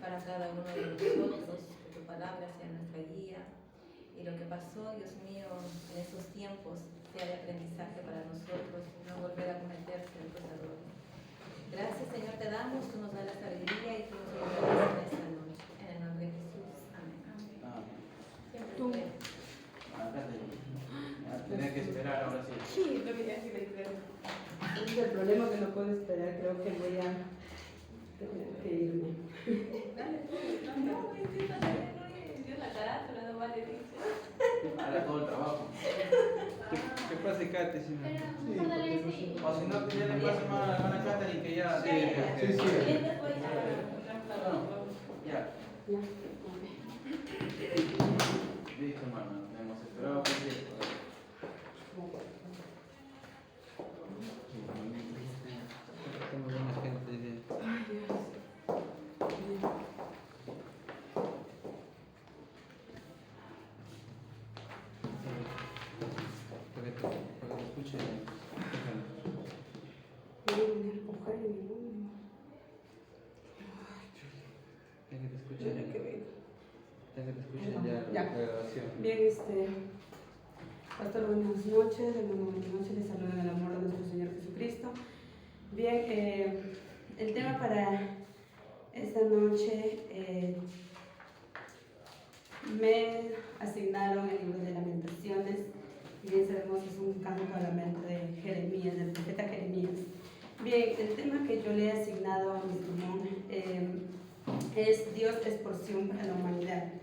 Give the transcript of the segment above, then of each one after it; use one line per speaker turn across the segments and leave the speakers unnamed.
para cada uno de nosotros, que tu palabra sea nuestra guía y lo que pasó, Dios mío, en esos tiempos sea de aprendizaje para nosotros, no volver a cometer ciertos errores. Gracias, Señor, te damos, tú nos das la sabiduría y tú nos ayudarás en esta noche. En el nombre de Jesús. Amén.
Tú.
Tenía que esperar ahora sí.
Sí, lo que ya sí le creo. Ese es el problema, que no puedo esperar. Creo que voy a tener que irme.
Dale, no, Dios la carátula, no vale, dice.
Para todo el trabajo.
¿Qué pasa, Kate? Si no?
O si no, que ya le pase más a la hermana Catherine, que ya...
Sí.
Ya.
Ya.
Listo, hermano. Hemos esperado que tiempo.
Tengo buena gente de...
Ay, Dios.
Para que te escuche.
Mujer en el mundo.
Para que te escuche.
Mira que vengo.
Para que te escuche ya
Ya.
la grabación.
Bien, pastor, buenas noches, hermano, buenas noches, les saludo en el amor de nuestro Señor Jesucristo. Bien, el tema para esta noche me asignaron el libro de Lamentaciones, y bien sabemos que es un canto a la mente de Jeremías, del profeta Jeremías. Bien, el tema que yo le he asignado a mi sermón es Dios es porción para la humanidad.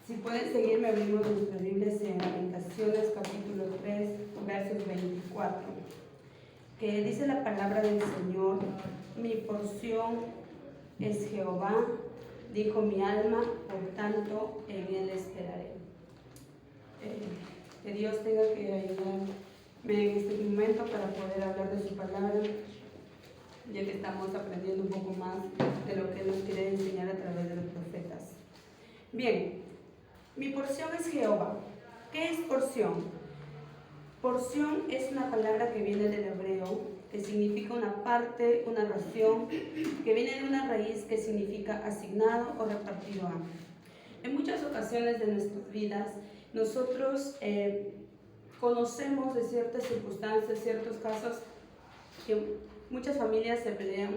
Si pueden seguirme, abrimos nuestras Biblias en Lamentaciones capítulo 3, versos 24, que dice la palabra del Señor: mi porción es Jehová, dijo mi alma, por tanto en él esperaré. Que Dios tenga que ayudarme en este momento para poder hablar de su palabra, ya que estamos aprendiendo un poco más de lo que Él nos quiere enseñar a través de los profetas. Bien, mi porción es Jehová. ¿Qué es porción? Porción es una palabra que viene del hebreo, que significa una parte, una ración, que viene de una raíz que significa asignado o repartido a. En muchas ocasiones de nuestras vidas, nosotros conocemos de ciertas circunstancias, ciertos casos, que muchas familias se pelean,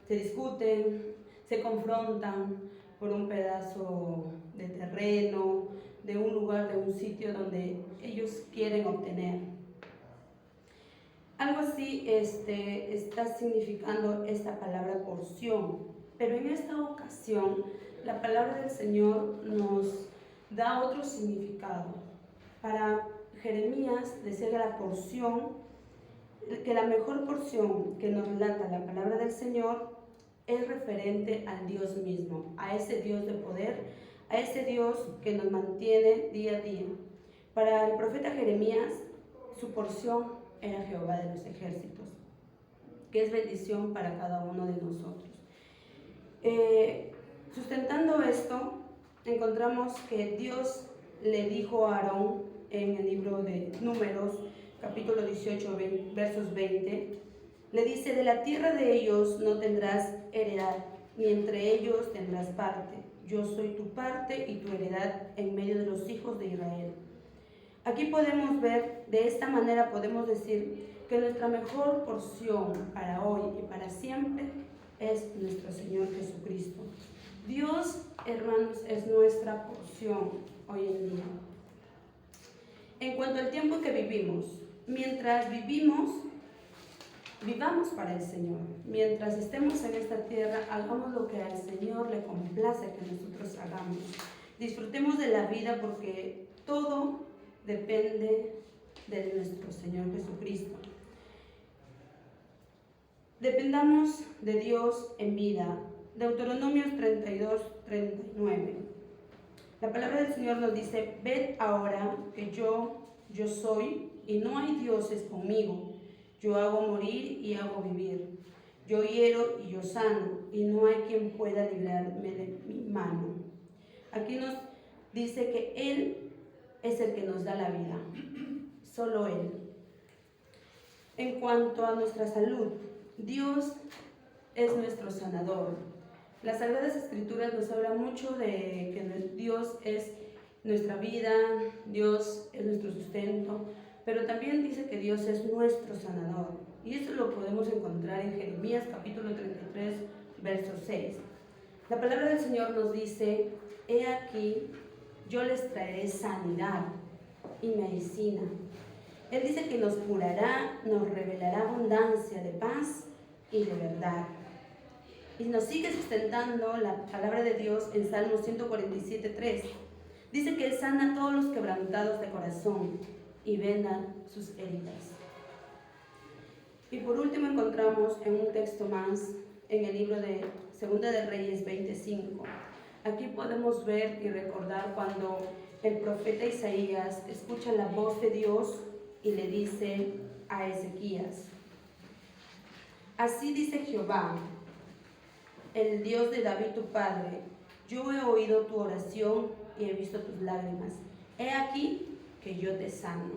se discuten, se confrontan por un pedazo de terreno, de un lugar, de un sitio donde ellos quieren obtener. Algo así está significando esta palabra porción, pero en esta ocasión la palabra del Señor nos da otro significado. Para Jeremías decía que la porción, que la mejor porción que nos relata la palabra del Señor es referente al Dios mismo, a ese Dios de poder, a ese Dios que nos mantiene día a día. Para el profeta Jeremías, su porción era Jehová de los ejércitos, que es bendición para cada uno de nosotros. Sustentando esto, encontramos que Dios le dijo a Aarón en el libro de Números, capítulo 18, versos 20, le dice: de la tierra de ellos no tendrás heredad, ni entre ellos tendrás parte. Yo soy tu parte y tu heredad en medio de los hijos de Israel. Aquí podemos ver, de esta manera podemos decir que nuestra mejor porción para hoy y para siempre es nuestro Señor Jesucristo. Dios, hermanos, es nuestra porción hoy en día. En cuanto al tiempo que vivimos, mientras vivamos para el Señor. Mientras estemos en esta tierra, hagamos lo que al Señor le complace que nosotros hagamos. Disfrutemos de la vida, porque todo depende de nuestro Señor Jesucristo. Dependamos de Dios en vida. Deuteronomios 32:39. La palabra del Señor nos dice: ved ahora que yo soy, y no hay dioses conmigo. Yo hago morir y hago vivir. Yo hiero y yo sano, y no hay quien pueda librarme de mi mano. Aquí nos dice que Él es el que nos da la vida, solo Él. En cuanto a nuestra salud, Dios es nuestro sanador. Las Sagradas Escrituras nos hablan mucho de que Dios es nuestra vida, Dios es nuestro sustento, pero también dice que Dios es nuestro sanador. Y esto lo podemos encontrar en Jeremías capítulo 33, verso 6. La palabra del Señor nos dice: he aquí, yo les traeré sanidad y medicina. Él dice que nos curará, nos revelará abundancia de paz y de verdad. Y nos sigue sustentando la palabra de Dios en Salmo 147:3. Dice que Él sana a todos los quebrantados de corazón y venda sus heridas. Y por último encontramos en un texto más, en el libro de Segunda de Reyes 25. Aquí podemos ver y recordar cuando el profeta Isaías escucha la voz de Dios y le dice a Ezequías: así dice Jehová, el Dios de David tu padre, yo he oído tu oración y he visto tus lágrimas. He aquí que yo te sano.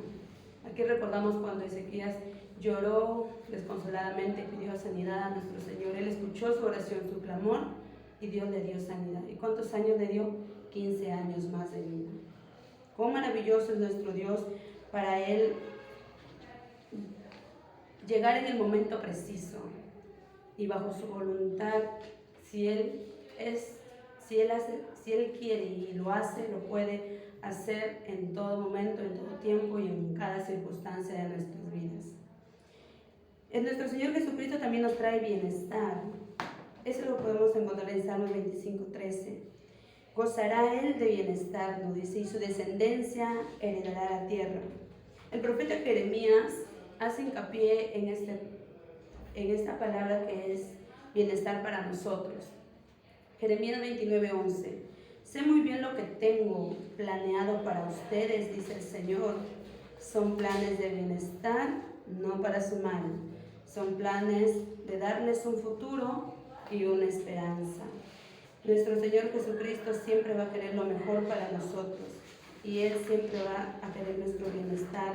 Aquí recordamos cuando Ezequías lloró desconsoladamente, pidió sanidad a nuestro Señor. Él escuchó su oración, su clamor, y Dios le dio sanidad. ¿Y cuántos años le dio? 15 años más de vida. Cuán maravilloso es nuestro Dios para Él llegar en el momento preciso y bajo su voluntad. Si Él quiere y lo hace, lo puede hacer en todo momento, en todo tiempo y en cada circunstancia de nuestras vidas. Nuestro Señor Jesucristo también nos trae bienestar. Eso lo podemos encontrar en Salmos 25:13. Gozará Él de bienestar, nos dice, y su descendencia heredará la tierra. El profeta Jeremías hace hincapié en esta palabra que es bienestar para nosotros. Jeremías 29:11. Sé muy bien lo que tengo planeado para ustedes, dice el Señor. Son planes de bienestar, no para su mal. Son planes de darles un futuro y una esperanza. Nuestro Señor Jesucristo siempre va a querer lo mejor para nosotros y Él siempre va a querer nuestro bienestar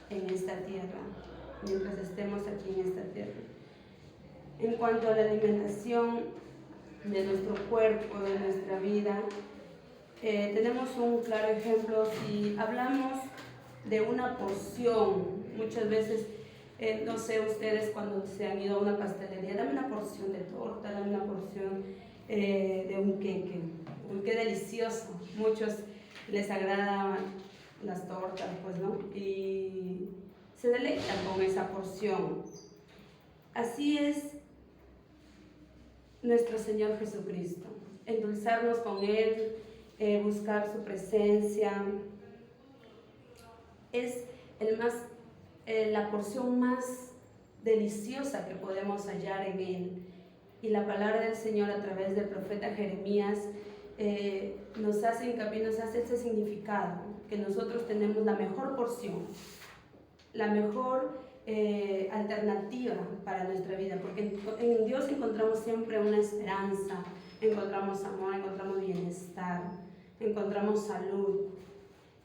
en esta tierra, mientras estemos aquí en esta tierra. En cuanto a la alimentación de nuestro cuerpo, de nuestra vida, tenemos un claro ejemplo. Si hablamos de una porción, muchas veces, no sé ustedes cuando se han ido a una pastelería, dame una porción de torta, dame una porción de un queque delicioso. Muchos les agradan las tortas, pues, ¿no? Y se deleitan con esa porción. Así es nuestro Señor Jesucristo, endulzarnos con Él, buscar su presencia, es la porción más deliciosa que podemos hallar en Él. Y la palabra del Señor a través del profeta Jeremías nos hace hincapié, nos hace ese significado, que nosotros tenemos la mejor porción, la mejor alternativa para nuestra vida, porque en Dios encontramos siempre una esperanza, encontramos amor, encontramos bienestar, encontramos salud,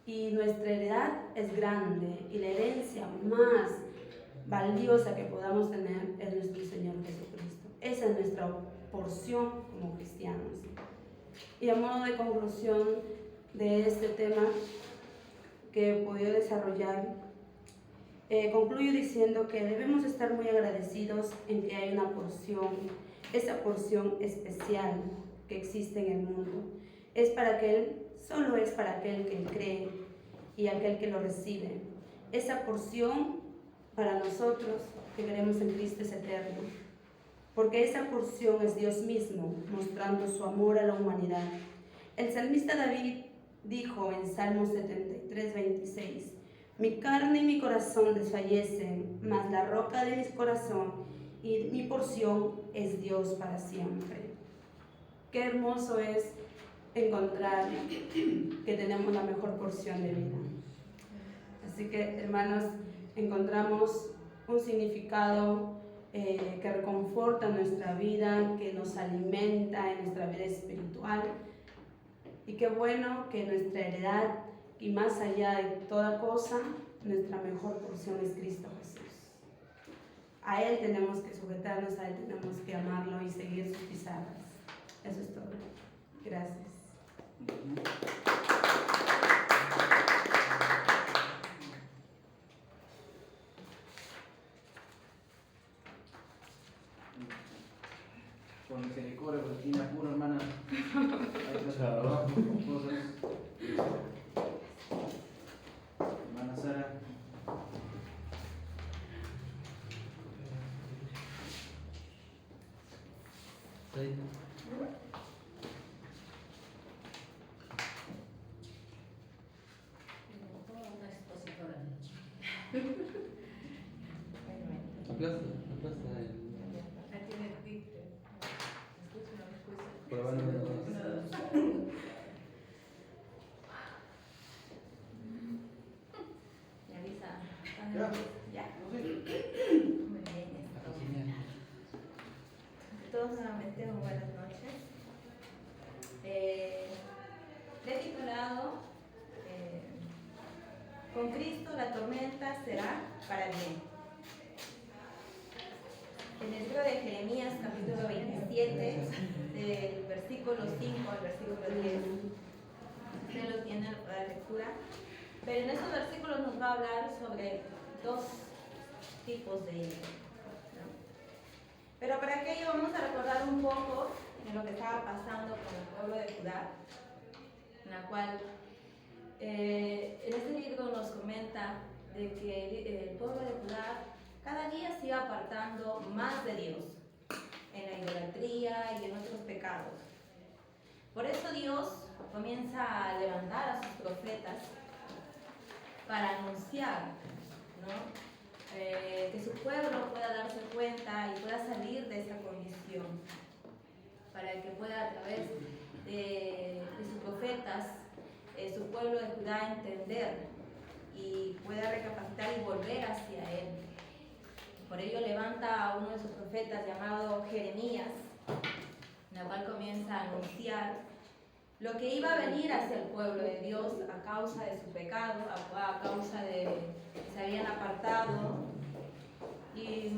y nuestra heredad es grande, y la herencia más valiosa que podamos tener es nuestro Señor Jesucristo. Esa es nuestra porción como cristianos. Y a modo de conclusión de este tema que he podido desarrollar, concluyo diciendo que debemos estar muy agradecidos en que hay una porción, esa porción especial que existe en el mundo. Solo es para aquel que cree y aquel que lo recibe. Esa porción para nosotros que creemos en Cristo es eterno, porque esa porción es Dios mismo mostrando su amor a la humanidad. El salmista David dijo en Salmo 73:26: mi carne y mi corazón desfallecen, mas la roca de mi corazón y mi porción es Dios para siempre. Qué hermoso es encontrar que tenemos la mejor porción de vida. Así que, hermanos, encontramos un significado que reconforta nuestra vida, que nos alimenta en nuestra vida espiritual. Y qué bueno que nuestra heredad, y más allá de toda cosa, nuestra mejor porción es Cristo Jesús. a Él tenemos que sujetarnos, a Él tenemos que amarlo y seguir sus pisadas. Eso es todo. Gracias.
Por misericordia, porque tiene apuro, hermana. Ahí está el trabajo, cosas. Hermana Sara.
Ahí.
Una expositora.
Aplasta el.
Aquí me dicte. Escucha, no me escucha.
Probando.
Me avisa.
Ya.
Ya.
No sé.
Muy bien.
Acá señal.
Todos nuevamente muy buenas noches. Le he titulado Con Cristo la tormenta será para bien. En el libro de Jeremías, capítulo 27, del versículo 5 al versículo 10. Usted lo tiene para la lectura. Pero en estos versículos nos va a hablar sobre dos tipos de hijos. Pero para aquello vamos a recordar un poco de lo que estaba pasando con el pueblo de Judá, en la cual en este libro nos comenta de que el pueblo de Judá cada día se iba apartando más de Dios, en la idolatría y en otros pecados. Por eso Dios comienza a levantar a sus profetas para anunciar, ¿no? Que su pueblo pueda darse cuenta y pueda salir de esa condición, para que pueda a través de sus profetas, su pueblo de Judá entender y pueda recapacitar y volver hacia Él. Por ello levanta a uno de sus profetas llamado Jeremías, en la cual comienza a anunciar lo que iba a venir hacia el pueblo de Dios a causa de su pecado, a causa de que se habían apartado, y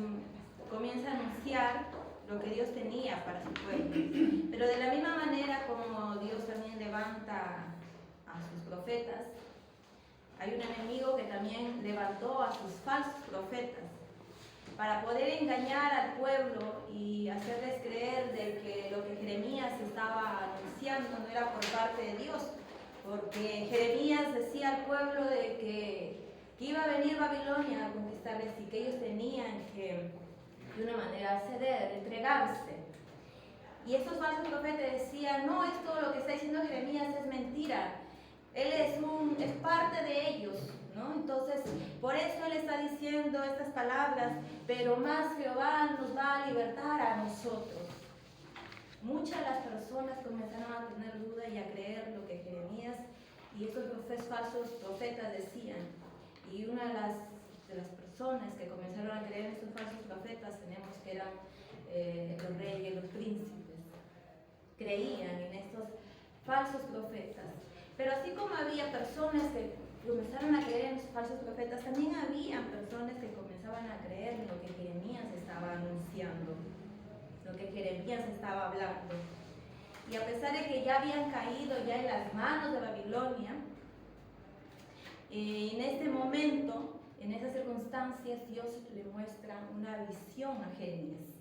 comienza a anunciar lo que Dios tenía para su pueblo. Pero de la misma manera como Dios también levanta a sus profetas, hay un enemigo que también levantó a sus falsos profetas para poder engañar al pueblo y hacerles creer de que lo que Jeremías estaba anunciando no era por parte de Dios, porque Jeremías decía al pueblo de que iba a venir Babilonia a conquistarles y que ellos tenían que de una manera ceder, entregarse. Y estos falsos profetas decían, no, esto lo que está diciendo Jeremías es mentira, él es parte de ellos, ¿no? Entonces, por eso él está diciendo estas palabras, pero más Jehová nos va a libertar a nosotros. Muchas de las personas comenzaron a tener duda y a creer lo que Jeremías y estos falsos profetas decían. Y una de las personas que comenzaron a creer en estos falsos profetas, tenemos que eran los reyes, los príncipes, creían en estos falsos profetas. Pero así como había personas que comenzaron a creer en los falsos profetas, también había personas que comenzaban a creer en lo que Jeremías estaba anunciando, lo que Jeremías estaba hablando. Y a pesar de que ya habían caído ya en las manos de Babilonia, en este momento, en esas circunstancias, Dios le muestra una visión a Jeremías.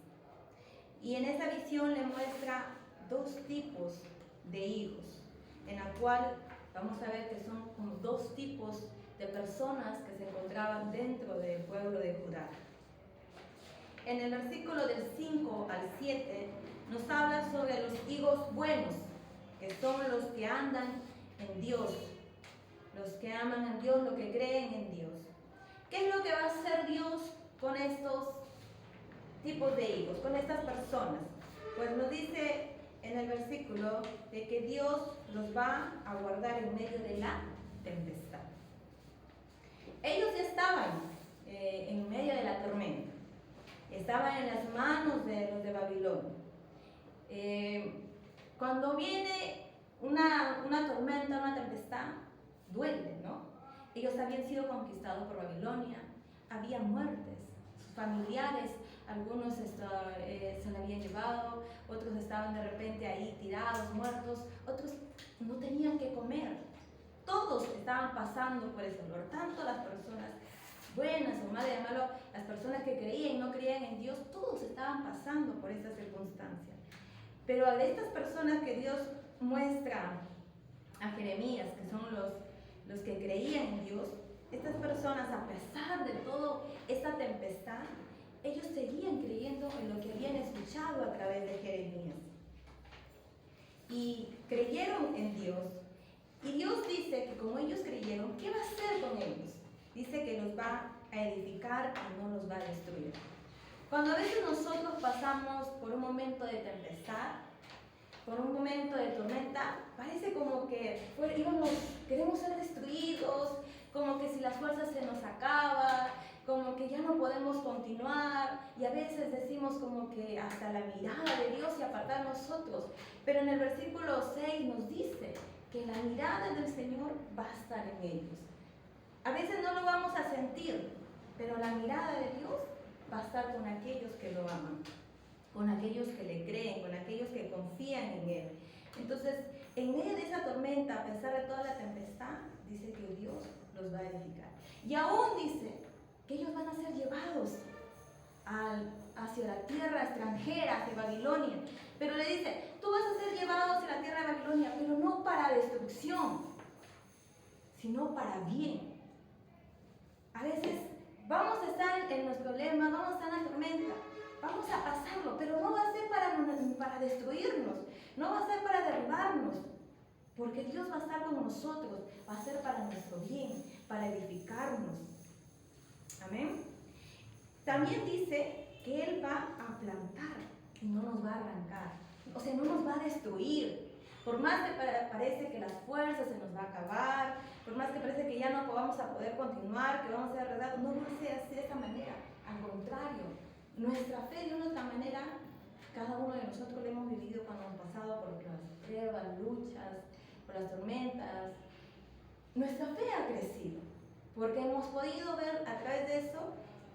Y en esa visión le muestra dos tipos de hijos, en la cual vamos a ver que son como dos tipos de personas que se encontraban dentro del pueblo de Judá. En el versículo del 5 al 7 nos habla sobre los hijos buenos, que son los que andan en Dios, los que aman a Dios, los que creen en Dios. ¿Qué es lo que va a hacer Dios con estos tipos de hijos, con estas personas? Pues nos dice en el versículo de que Dios los va a guardar en medio de la tempestad. Ellos ya estaban en medio de la tormenta, estaban en las manos de los de Babilonia. Cuando viene una tormenta, una tempestad, duele, ¿no? Ellos habían sido conquistados por Babilonia, había muertes, sus familiares, algunos se la habían llevado, otros estaban de repente ahí tirados, muertos, otros no tenían que comer. Todos estaban pasando por ese dolor, tanto las personas buenas o malas, llamarlo, las personas que creían y no creían en Dios, todos estaban pasando por esa circunstancia. Pero a estas personas que Dios muestra a Jeremías, que son los que creían en Dios, estas personas, a pesar de toda esta tempestad, ellos seguían creyendo en lo que habían escuchado a través de Jeremías. Y creyeron en Dios. Y Dios dice que como ellos creyeron, ¿qué va a hacer con ellos? Dice que los va a edificar y no los va a destruir. Cuando a veces nosotros pasamos por un momento de tempestad, por un momento de tormenta, parece como que queremos ser destruidos, como que si las fuerzas se nos acaban, como que ya no podemos continuar, y a veces decimos como que hasta la mirada de Dios se aparta de nosotros. Pero en el versículo 6 nos dice que la mirada del Señor va a estar en ellos. A veces no lo vamos a sentir, pero la mirada de Dios va a estar con aquellos que lo aman, con aquellos que le creen, con aquellos que confían en Él. Entonces, en medio de esa tormenta, a pesar de toda la tempestad, dice que Dios los va a edificar. Y aún dice que ellos van a ser llevados hacia la tierra extranjera, hacia Babilonia. Pero le dice, tú vas a ser llevado hacia la tierra de Babilonia, pero no para destrucción, sino para bien. A veces vamos a estar en los problemas, vamos a estar en la tormenta, vamos a pasarlo, pero no va a ser para destruirnos, no va a ser para derribarnos, porque Dios va a estar con nosotros, va a ser para nuestro bien, para edificarnos. Amén. También dice que Él va a plantar y no nos va a arrancar, o sea, no nos va a destruir. Por más que parece que las fuerzas se nos va a acabar, por más que parece que ya no vamos a poder continuar, que vamos a ser arreglados, no va a ser así de esa manera. Al contrario, nuestra fe de una otra manera, cada uno de nosotros lo hemos vivido cuando hemos pasado por las pruebas, luchas, por las tormentas. Nuestra fe ha crecido, porque hemos podido ver a través de eso,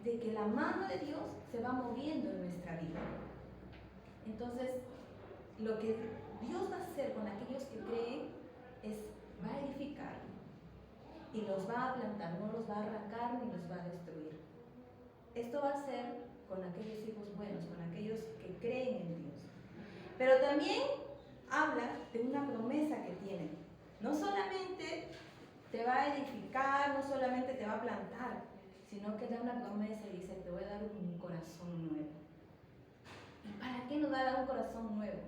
de que la mano de Dios se va moviendo en nuestra vida. Entonces, lo que Dios va a hacer con aquellos que creen es, va a edificar y los va a plantar, no los va a arrancar ni los va a destruir. Esto va a ser con aquellos hijos buenos, con aquellos que creen en Dios. Pero también habla de una promesa que tiene. No solamente te va a edificar, no solamente te va a plantar, sino que da una promesa y dice, te voy a dar un corazón nuevo. ¿Y para qué nos va a dar un corazón nuevo?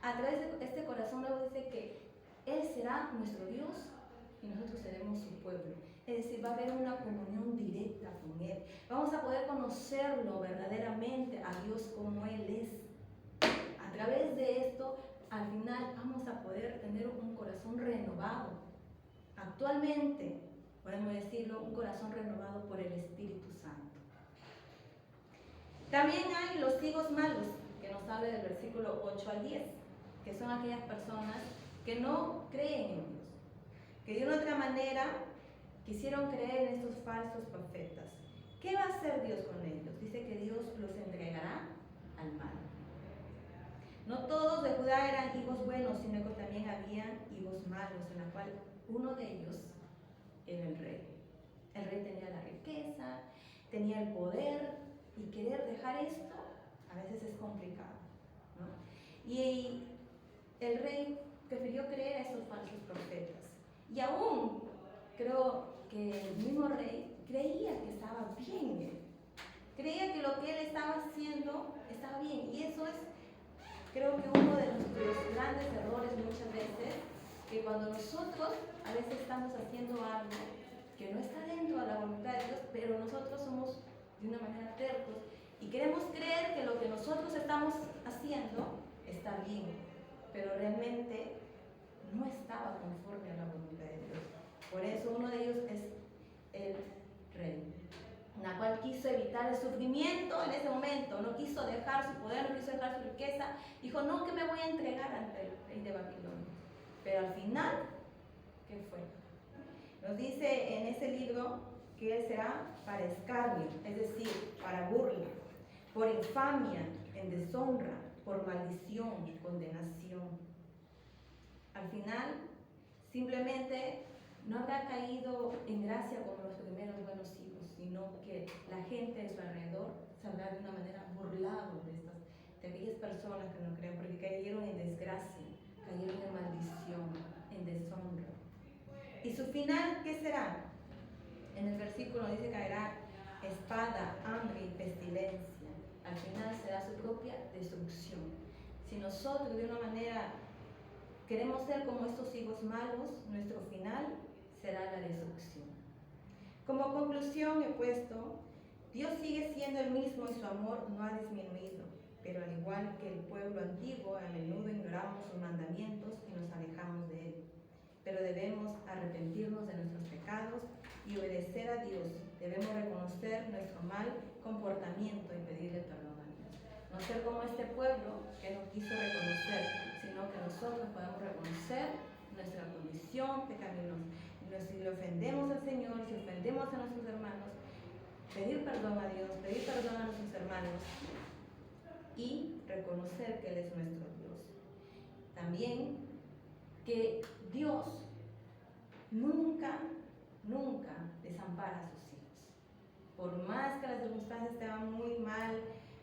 A través de este corazón nuevo dice que Él será nuestro Dios y nosotros seremos su pueblo. Es decir, va a haber una comunión directa con Él. Vamos a poder conocerlo verdaderamente, a Dios como Él es. A través de esto, al final vamos a poder tener un corazón renovado. Actualmente, podemos decirlo, un corazón renovado por el Espíritu Santo. También hay los higos malos, que nos habla del versículo 8 al 10, que son aquellas personas que no creen en Dios, que de una otra manera quisieron creer en estos falsos profetas. ¿Qué va a hacer Dios con ellos? Dice que Dios los entregará al mal. No todos de Judá eran higos buenos, sino que también habían higos malos, en la cual uno de ellos era el rey. El rey tenía la riqueza, tenía el poder, y querer dejar esto a veces es complicado, ¿no? Y el rey prefirió creer a esos falsos profetas. Y aún creo que el mismo rey creía que estaba bien él. Creía que lo que él estaba haciendo estaba bien. Y eso es, creo que uno de nuestros grandes errores muchas veces, que cuando nosotros a veces estamos haciendo algo que no está dentro de la voluntad de Dios, pero nosotros somos de una manera tercos y queremos creer que lo que nosotros estamos haciendo está bien, pero realmente no estaba conforme a la voluntad de Dios. Por eso uno de ellos es el rey, la cual quiso evitar el sufrimiento en ese momento, no quiso dejar su poder, no quiso dejar su riqueza, dijo, no, que me voy a entregar ante el rey de Babilonia. Pero al final, ¿qué fue? Nos dice en ese libro que él será para escarnio, es decir, para burla, por infamia, en deshonra, por maldición, condenación. Al final, simplemente no habrá caído en gracia como los primeros buenos hijos, sino que la gente de su alrededor saldrá de una manera burlado de aquellas personas que no creen, porque cayeron en desgracia, cayeron en maldición, en deshonra. ¿Y su final qué será? En el versículo dice: caerá espada, hambre y pestilencia. Al final será su propia destrucción. Si nosotros de una manera queremos ser como estos hijos malos, nuestro final será la destrucción. Como conclusión he puesto: Dios sigue siendo el mismo y su amor no ha disminuido, pero al igual que el pueblo antiguo, a menudo ignoramos sus mandamientos y nos alejamos de él. Pero debemos arrepentirnos de nuestros pecados y obedecer a Dios. Debemos reconocer nuestro mal comportamiento y pedirle perdón a Dios. No ser como este pueblo que no quiso reconocer, sino que nosotros podamos reconocer nuestra condición pecaminosa. Si le ofendemos al Señor, si ofendemos a nuestros hermanos, pedir perdón a Dios, pedir perdón a nuestros hermanos y reconocer que Él es nuestro Dios. También que Dios nunca desampara a sus hijos. Por más que las circunstancias estén muy mal,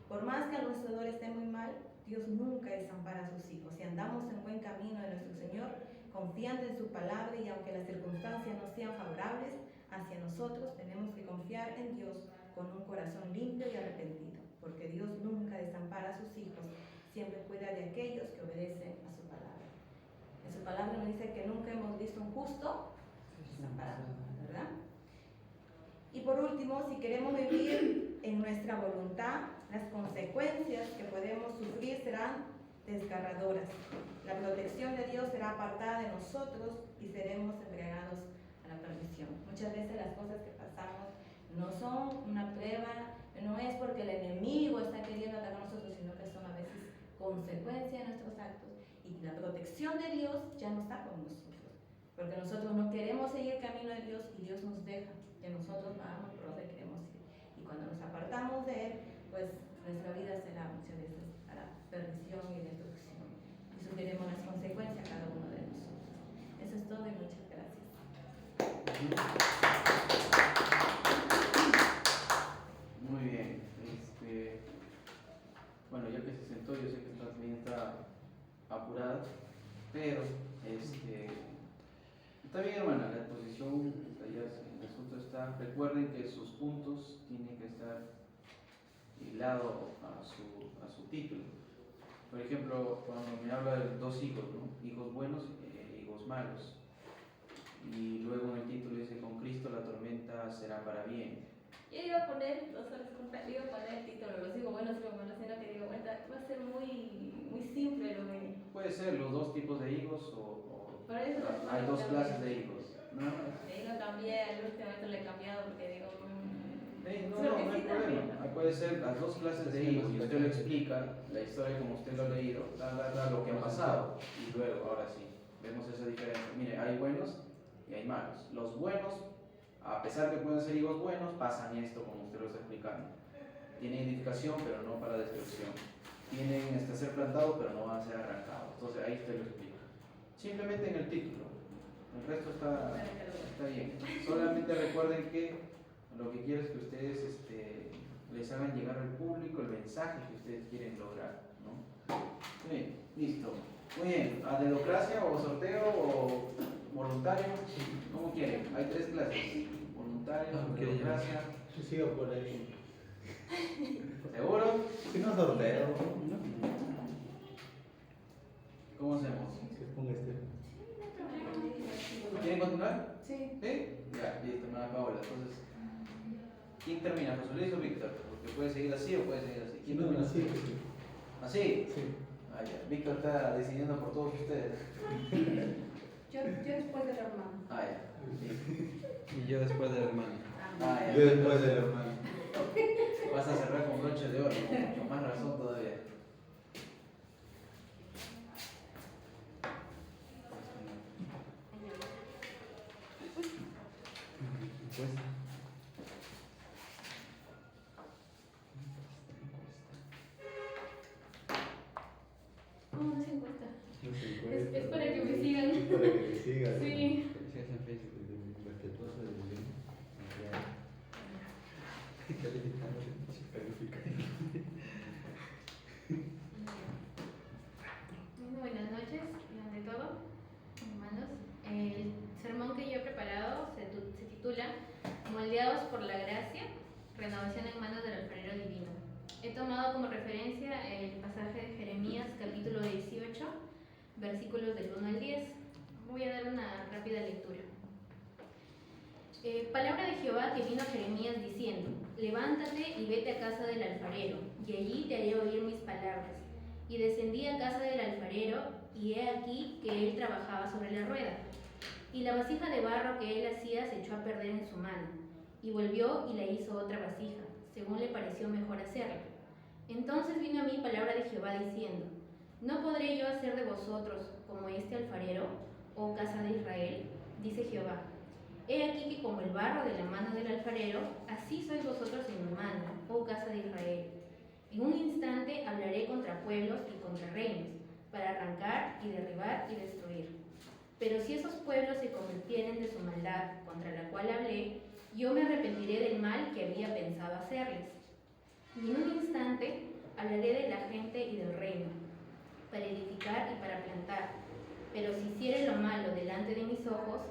por más que el alrededor esté muy mal, Dios nunca desampara a sus hijos. Si andamos en buen camino de nuestro Señor, confiando en su palabra, y aunque las circunstancias no sean favorables hacia nosotros, tenemos que confiar en Dios con un corazón limpio y arrepentido, porque Dios nunca desampara a sus hijos, siempre cuida de aquellos que obedecen a su palabra. En su palabra nos dice que nunca hemos visto un justo desamparado, ¿verdad? Y por último, si queremos vivir en nuestra voluntad, las consecuencias que podemos sufrir serán desgarradoras. La protección de Dios será apartada de nosotros y seremos entregados a la perdición. Muchas veces las cosas que pasamos no son una prueba, no es porque el enemigo está queriendo atacar a nosotros, sino que son a veces consecuencia de nuestros actos, y la protección de Dios ya no está con nosotros, porque nosotros no queremos seguir el camino de Dios y Dios nos deja que nosotros vamos por donde queremos ir, y cuando nos apartamos de Él, pues nuestra vida será muchas veces para perdición y destrucción, y sufriremos las consecuencias cada uno de nosotros. Eso es todo y muchas gracias.
Muy bien. Bueno, ya que se sentó, yo sé que también está apurada, pero está bien, hermana, la exposición, el asunto está. Recuerden que sus puntos tienen que estar hilados a su título. Por ejemplo, cuando me habla de dos hijos, ¿no? Hijos buenos e hijos malos. Y luego en el título dice: con Cristo la tormenta será para bien.
Yo iba a poner, iba a poner el título, los digo buenos, sino que digo, bueno, va a ser muy simple lo que...
Puede ser los dos tipos de hijos o hay dos
cambié.
clases de hijos. No,
Ahí lo cambié, al último momento le he cambiado porque digo...
no hay problema. Puede ser las dos clases de hijos y usted lo explica, la historia como usted lo ha leído, lo que ha pasado. Y luego, ahora sí, vemos esa diferencia. Mire, hay buenos y hay malos. Los buenos, a pesar de que pueden ser hijos buenos, pasan esto como usted lo está explicando. Tienen edificación, pero no para destrucción. Tienen ser plantados, pero no van a ser arrancados. Entonces ahí usted lo explica. Simplemente en el título. El resto está bien. Solamente recuerden que lo que quiero es que ustedes les hagan llegar al público el mensaje que ustedes quieren lograr, ¿no? Bien, listo. Muy bien. ¿A dedocracia o sorteo o voluntario? ¿Cómo quieren? Hay tres clases. Voluntario, dedocracia.
Yo sigo por ahí.
¿Seguro?
Si no sorteo.
¿Cómo hacemos?
Que ponga
¿Quieren continuar?
Sí.
¿Sí? Ya, listo, hermana Paola. Entonces, ¿quién termina? ¿José Luis o Víctor? Porque puede seguir así o puede seguir así. ¿Quién
No,
termina?
así, sí.
¿Así?
Sí.
Ah, ya. Víctor está decidiendo por todos ustedes.
Yo después del hermano.
Ah, ya.
Y yo después del hermano.
Ah, ya.
Yo después del hermano.
Vas a cerrar con broche de oro, con mucho más razón todavía.
Pues, No se
Es
encuentra.
para que me sigan.
Es para que me sigan.
Sí.
Si hacen Facebook, respetuoso del bien. Calificando, calificando.
Buenas noches, ante todo, hermanos. El sermón que yo he preparado se titula Moldeados por la gracia, renovación en manos del alfarero divino. He tomado como referencia el pasaje de Jeremías capítulo 18, versículos del 1 al 10. Voy a dar una rápida lectura. Palabra de Jehová que vino a Jeremías diciendo: levántate y vete a casa del alfarero, y allí te haré oír mis palabras. Y descendí a casa del alfarero, y he aquí que él trabajaba sobre la rueda. Y la vasija de barro que él hacía se echó a perder en su mano, y volvió y la hizo otra vasija, según le pareció mejor hacerla. Entonces vino a mí palabra de Jehová diciendo: ¿no podré yo hacer de vosotros como este alfarero, oh casa de Israel? Dice Jehová: he aquí que como el barro de la mano del alfarero, así sois vosotros en mi mano, oh casa de Israel. En un instante hablaré contra pueblos y contra reinos, para arrancar y derribar y destruir. Pero si esos pueblos se convirtieren de su maldad contra la cual hablé, yo me arrepentiré del mal que había pensado hacerles. Y en un instante hablaré de la gente y del reino, para edificar y para plantar. Pero si hiciere lo malo delante de mis ojos,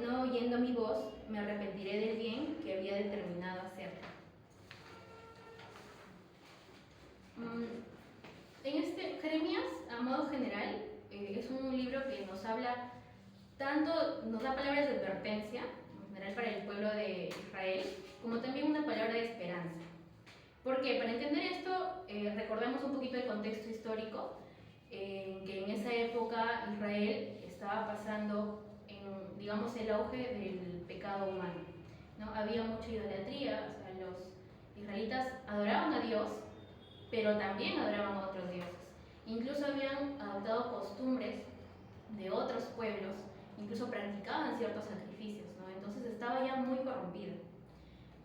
no oyendo mi voz, me arrepentiré del bien que había determinado hacer. Jeremías, a modo general, es un libro que nos habla tanto, nos da palabras de advertencia, en general para el pueblo de Israel, como también una palabra de esperanza. Porque para entender esto, recordemos un poquito el contexto histórico, que en esa época Israel estaba pasando en, digamos, el auge del pecado humano, ¿no? Había mucha idolatría, o sea, los israelitas adoraban a Dios, pero también adoraban a otros dioses. Incluso habían adoptado costumbres de otros pueblos, incluso practicaban ciertos sacrificios, ¿no? Entonces estaba ya muy corrompida.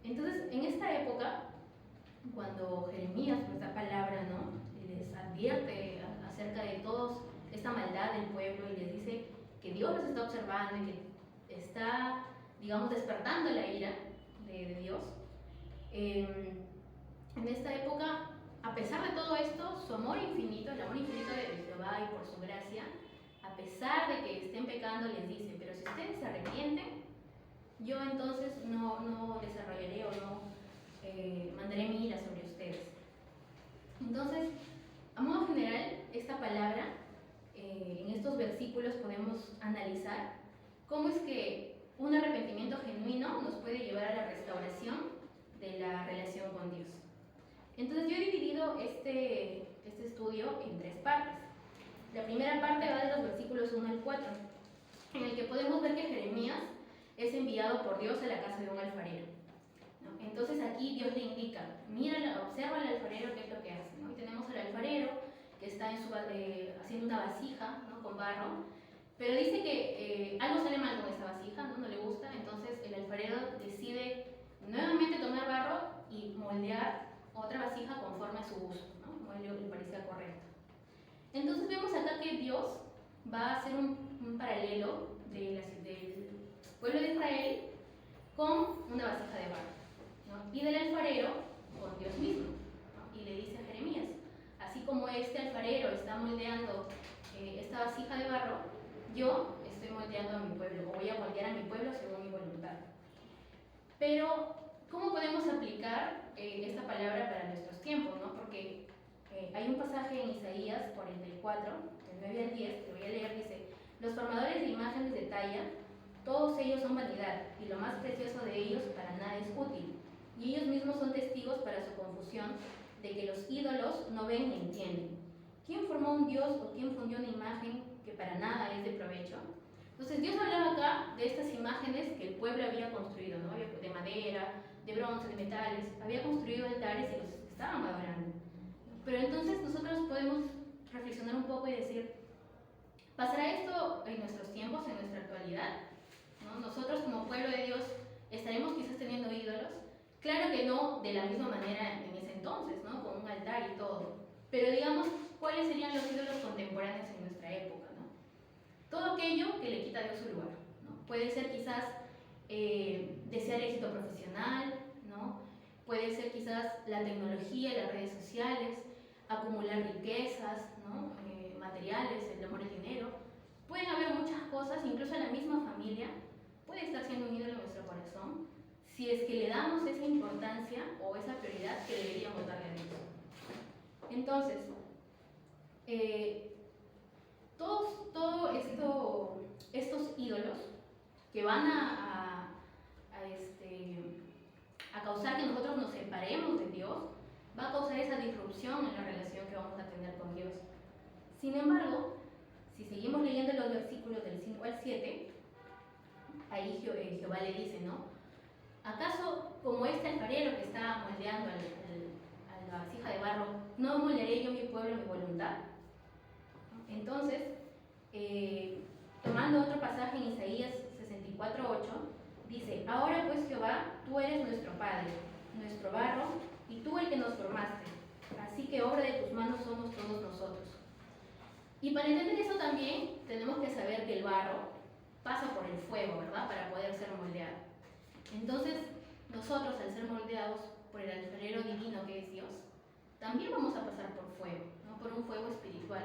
Entonces, en esta época, cuando Jeremías pues da palabra, ¿no?, les advierte acerca de toda esta maldad del pueblo y les dice que Dios los está observando y que está, digamos, despertando la ira de Dios. En esta época, a pesar de todo esto, su amor infinito, el amor infinito de Jehová y por su gracia, a pesar de que estén pecando, les dice: pero si ustedes se arrepienten, yo entonces no desarrollaré o no mandaré mi ira sobre ustedes. Entonces, a modo general, esta palabra, en estos versículos podemos analizar cómo es que un arrepentimiento genuino nos puede llevar a la restauración de la relación con Dios. Entonces, yo he dividido este estudio en tres partes. La primera parte va de los versículos 1 al 4, en el que podemos ver que Jeremías es enviado por Dios a la casa de un alfarero, ¿no? Entonces aquí Dios le indica: mira, observa al alfarero qué es lo que hace, ¿no? Y tenemos al alfarero que está haciendo una vasija, ¿no?, con barro, pero dice que algo sale mal con esta vasija, no le gusta. Entonces el alfarero decide nuevamente tomar barro y moldear otra vasija conforme a su uso, ¿no?, como a él le parecía correcto. Entonces vemos acá que Dios va a hacer un paralelo del pueblo de Israel con una vasija de barro, ¿no?, y del alfarero con Dios mismo, ¿no? Y le dice a Jeremías: así como este alfarero está moldeando esta vasija de barro, yo estoy moldeando a mi pueblo, o voy a moldear a mi pueblo según mi voluntad. Pero, ¿cómo podemos aplicar esta palabra para nuestros tiempos, ¿no? Porque hay un pasaje en Isaías 44, del 9 al 10, que voy a leer, dice: los formadores de imágenes de talla, todos ellos son vanidad, y lo más precioso de ellos para nada es útil, y ellos mismos son testigos para su confusión de que los ídolos no ven ni entienden. ¿Quién formó un dios o quién fundió una imagen que para nada es de provecho? Entonces Dios hablaba acá de estas imágenes que el pueblo había construido, ¿no?, de madera, de bronce, de metales, había construido altares y los estaban adorando. Pero entonces nosotros podemos reflexionar un poco y decir: ¿pasará esto en nuestros tiempos, en nuestra actualidad? ¿No? Nosotros como pueblo de Dios estaremos quizás teniendo ídolos. Claro que no de la misma manera en ese entonces, ¿no?, con un altar y todo. Pero digamos, ¿cuáles serían los ídolos contemporáneos en nuestra época? Puede ser quizás desear éxito profesional, ¿no? Puede ser quizás la tecnología, las redes sociales, acumular riquezas, ¿no? Materiales, el amor al dinero. Pueden haber muchas cosas, incluso la misma familia puede estar siendo un ídolo en nuestro corazón si es que le damos esa importancia o esa prioridad que deberíamos darle a Dios. Entonces, estos ídolos que van a causar que nosotros nos separemos de Dios, va a causar esa disrupción en la relación que vamos a tener con Dios. Sin embargo, si seguimos leyendo los versículos del 5 al 7, ahí Jehová le dice, ¿no? ¿Acaso como este alfarero que está moldeando a la vasija de barro, no moldearé yo mi pueblo a mi voluntad? Entonces, tomando otro pasaje en Isaías 64:8, dice, ahora pues Jehová, tú eres nuestro Padre, nuestro barro, y tú el que nos formaste, así que obra de tus manos somos todos nosotros. Y para entender eso también tenemos que saber que el barro pasa por el fuego, ¿verdad? Para poder ser moldeado. Entonces, nosotros al ser moldeados por el alfarero divino que es Dios, también vamos a pasar por fuego, ¿no? Por un fuego espiritual.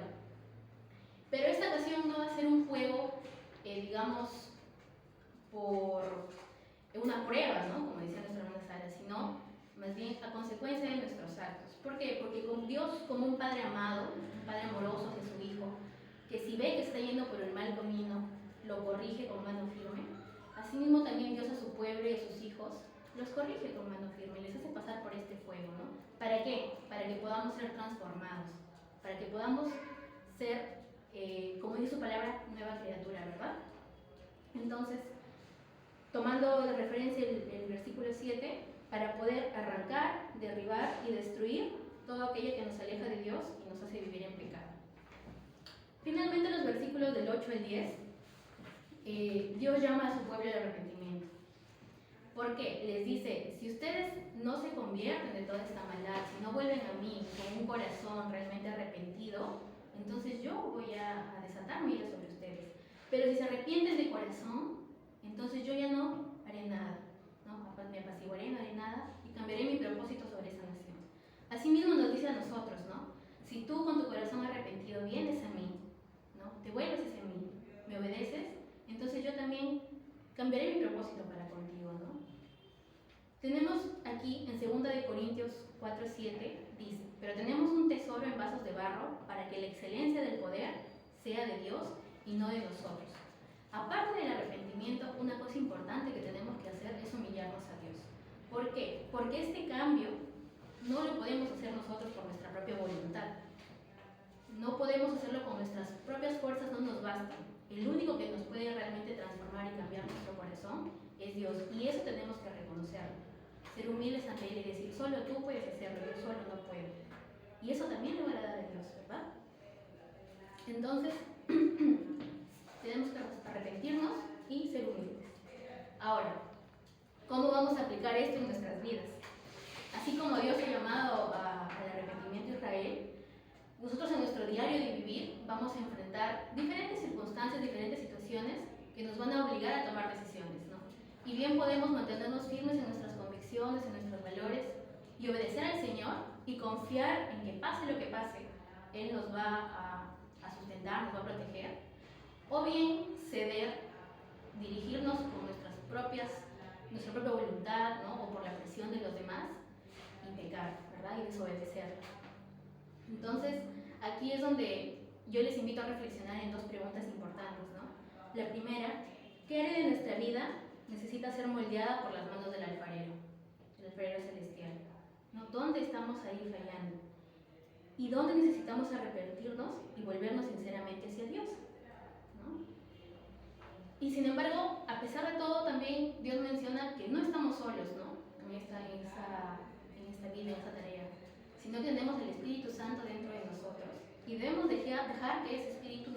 Pero esta ocasión no va a ser un fuego, digamos, por una prueba, ¿no? Como decía nuestra hermana Sara, sino más bien a consecuencia de nuestros actos. ¿Por qué? Porque con Dios, como un padre amado, un padre amoroso de su hijo, que si ve que está yendo por el mal camino, lo corrige con mano firme. Asimismo también Dios a su pueblo y a sus hijos los corrige con mano firme, les hace pasar por este fuego, ¿no? ¿Para qué? Para que podamos ser transformados, para que podamos ser, como dice su palabra, nueva criatura, ¿verdad? Entonces, tomando de referencia el versículo 7, para poder arrancar, derribar y destruir todo aquello que nos aleja de Dios y nos hace vivir en pecado. Finalmente, los versículos del 8 al 10, Dios llama a su pueblo al arrepentimiento. ¿Por qué? Les dice, si ustedes no se convierten de toda esta maldad, si no vuelven a mí con un corazón realmente arrepentido, entonces yo voy a desatar mi ira sobre ustedes. Pero si se arrepienten de corazón, entonces yo ya no haré nada, ¿no? Me apaciguaré, no haré nada y cambiaré mi propósito sobre esa nación. Asimismo nos dice a nosotros, ¿no? Si tú con tu corazón arrepentido vienes a mí, ¿no? Te vuelves hacia mí, me obedeces, entonces yo también cambiaré mi propósito para contigo, ¿no? Tenemos aquí en 2 de Corintios 4:7, dice, pero tenemos un tesoro en vasos de barro para que la excelencia del poder sea de Dios y no de nosotros. Aparte del arrepentimiento, una cosa importante que tenemos que hacer es humillarnos a Dios. ¿Por qué? Porque este cambio no lo podemos hacer nosotros por nuestra propia voluntad. No podemos hacerlo con nuestras propias fuerzas, no nos bastan. El único que nos puede realmente transformar y cambiar nuestro corazón es Dios. Y eso tenemos que reconocerlo. Ser humildes ante Él y decir, solo tú puedes hacerlo, yo solo no puedo. Y eso también le va a dar a Dios, ¿verdad? Entonces, tenemos que arrepentirnos y ser humildes. Ahora, ¿cómo vamos a aplicar esto en nuestras vidas? Así como Dios ha llamado al arrepentimiento a Israel, nosotros en nuestro diario de vivir vamos a enfrentar diferentes circunstancias, diferentes situaciones que nos van a obligar a tomar decisiones, ¿no? Y bien podemos mantenernos firmes en nuestras convicciones, en nuestros valores y obedecer al Señor y confiar en que pase lo que pase, Él nos va a sustentar, nos va a proteger. O bien ceder, dirigirnos con nuestra propia voluntad, ¿no? O por la presión de los demás y pecar, ¿verdad? Y desobedecer. Entonces, aquí es donde yo les invito a reflexionar en dos preguntas importantes, ¿no? La primera, ¿qué área de nuestra vida necesita ser moldeada por las manos del alfarero celestial? ¿No? ¿Dónde estamos ahí fallando? ¿Y dónde necesitamos arrepentirnos y volvernos sinceramente hacia Dios? ¿No? Y sin embargo, a pesar de todo, también Dios menciona que no estamos solos, ¿no? En esta vida, en esta tarea, sino que tenemos el Espíritu Santo dentro de nosotros y debemos dejar que ese Espíritu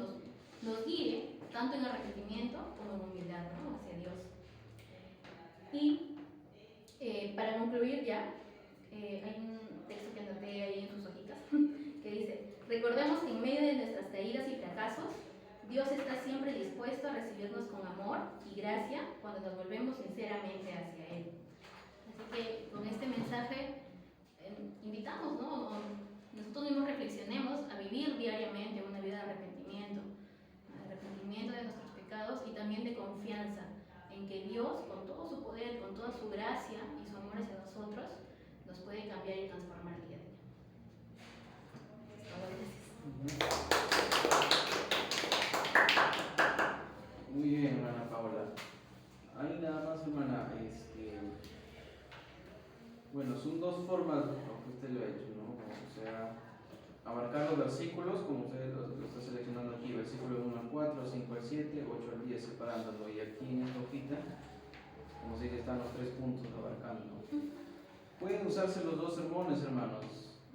nos guíe tanto en arrepentimiento como en humildad, ¿no? Hacia Dios. Y para concluir ya, hay un texto que anoté ahí en sus hojitas que dice, recordemos que en medio de nuestras caídas y fracasos, Dios está siempre dispuesto a recibirnos con amor y gracia cuando nos volvemos sinceramente hacia Él. Así que con este mensaje invitamos, ¿no? Nosotros mismos reflexionemos a vivir diariamente una vida de arrepentimiento de nuestros pecados y también de confianza en que Dios, con todo su poder, con toda su gracia y su amor hacia nosotros, nos puede cambiar y transformar día a día. Gracias.
Muy bien, hermana Paola. Ahí nada más, hermana, bueno, son dos formas, aunque usted lo ha hecho, ¿no? O sea, abarcar los versículos, como usted lo está seleccionando aquí, versículos 1 al 4, 5 al 7, 8 al 10, separándolo. Y aquí en esta hojita, como si que están los 3 puntos abarcando. Pueden usarse los dos sermones, hermanos.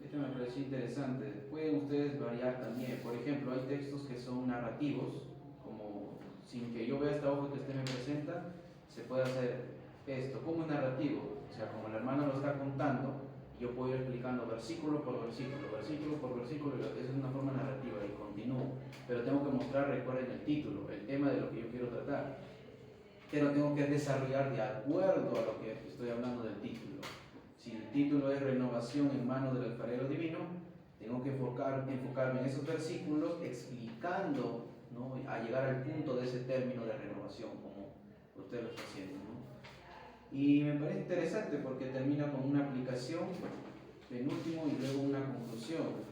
Este me pareció interesante. Pueden ustedes variar también. Por ejemplo, hay textos que son narrativos, como sin que yo vea esta hoja que usted me presenta, se puede hacer esto. ¿Cómo es narrativo? O sea, como la hermana lo está contando, yo puedo ir explicando versículo por versículo, eso es una forma narrativa y continúo. Pero tengo que mostrar, recuerden el título, el tema de lo que yo quiero tratar. Pero tengo que desarrollar de acuerdo a lo que estoy hablando del título. Si el título es renovación en manos del alfarero divino, tengo que enfocarme en esos versículos explicando, ¿no?, a llegar al punto de ese término de renovación, como usted lo está haciendo, ¿no? Y me parece interesante porque termina con una aplicación, penúltimo, y luego una conclusión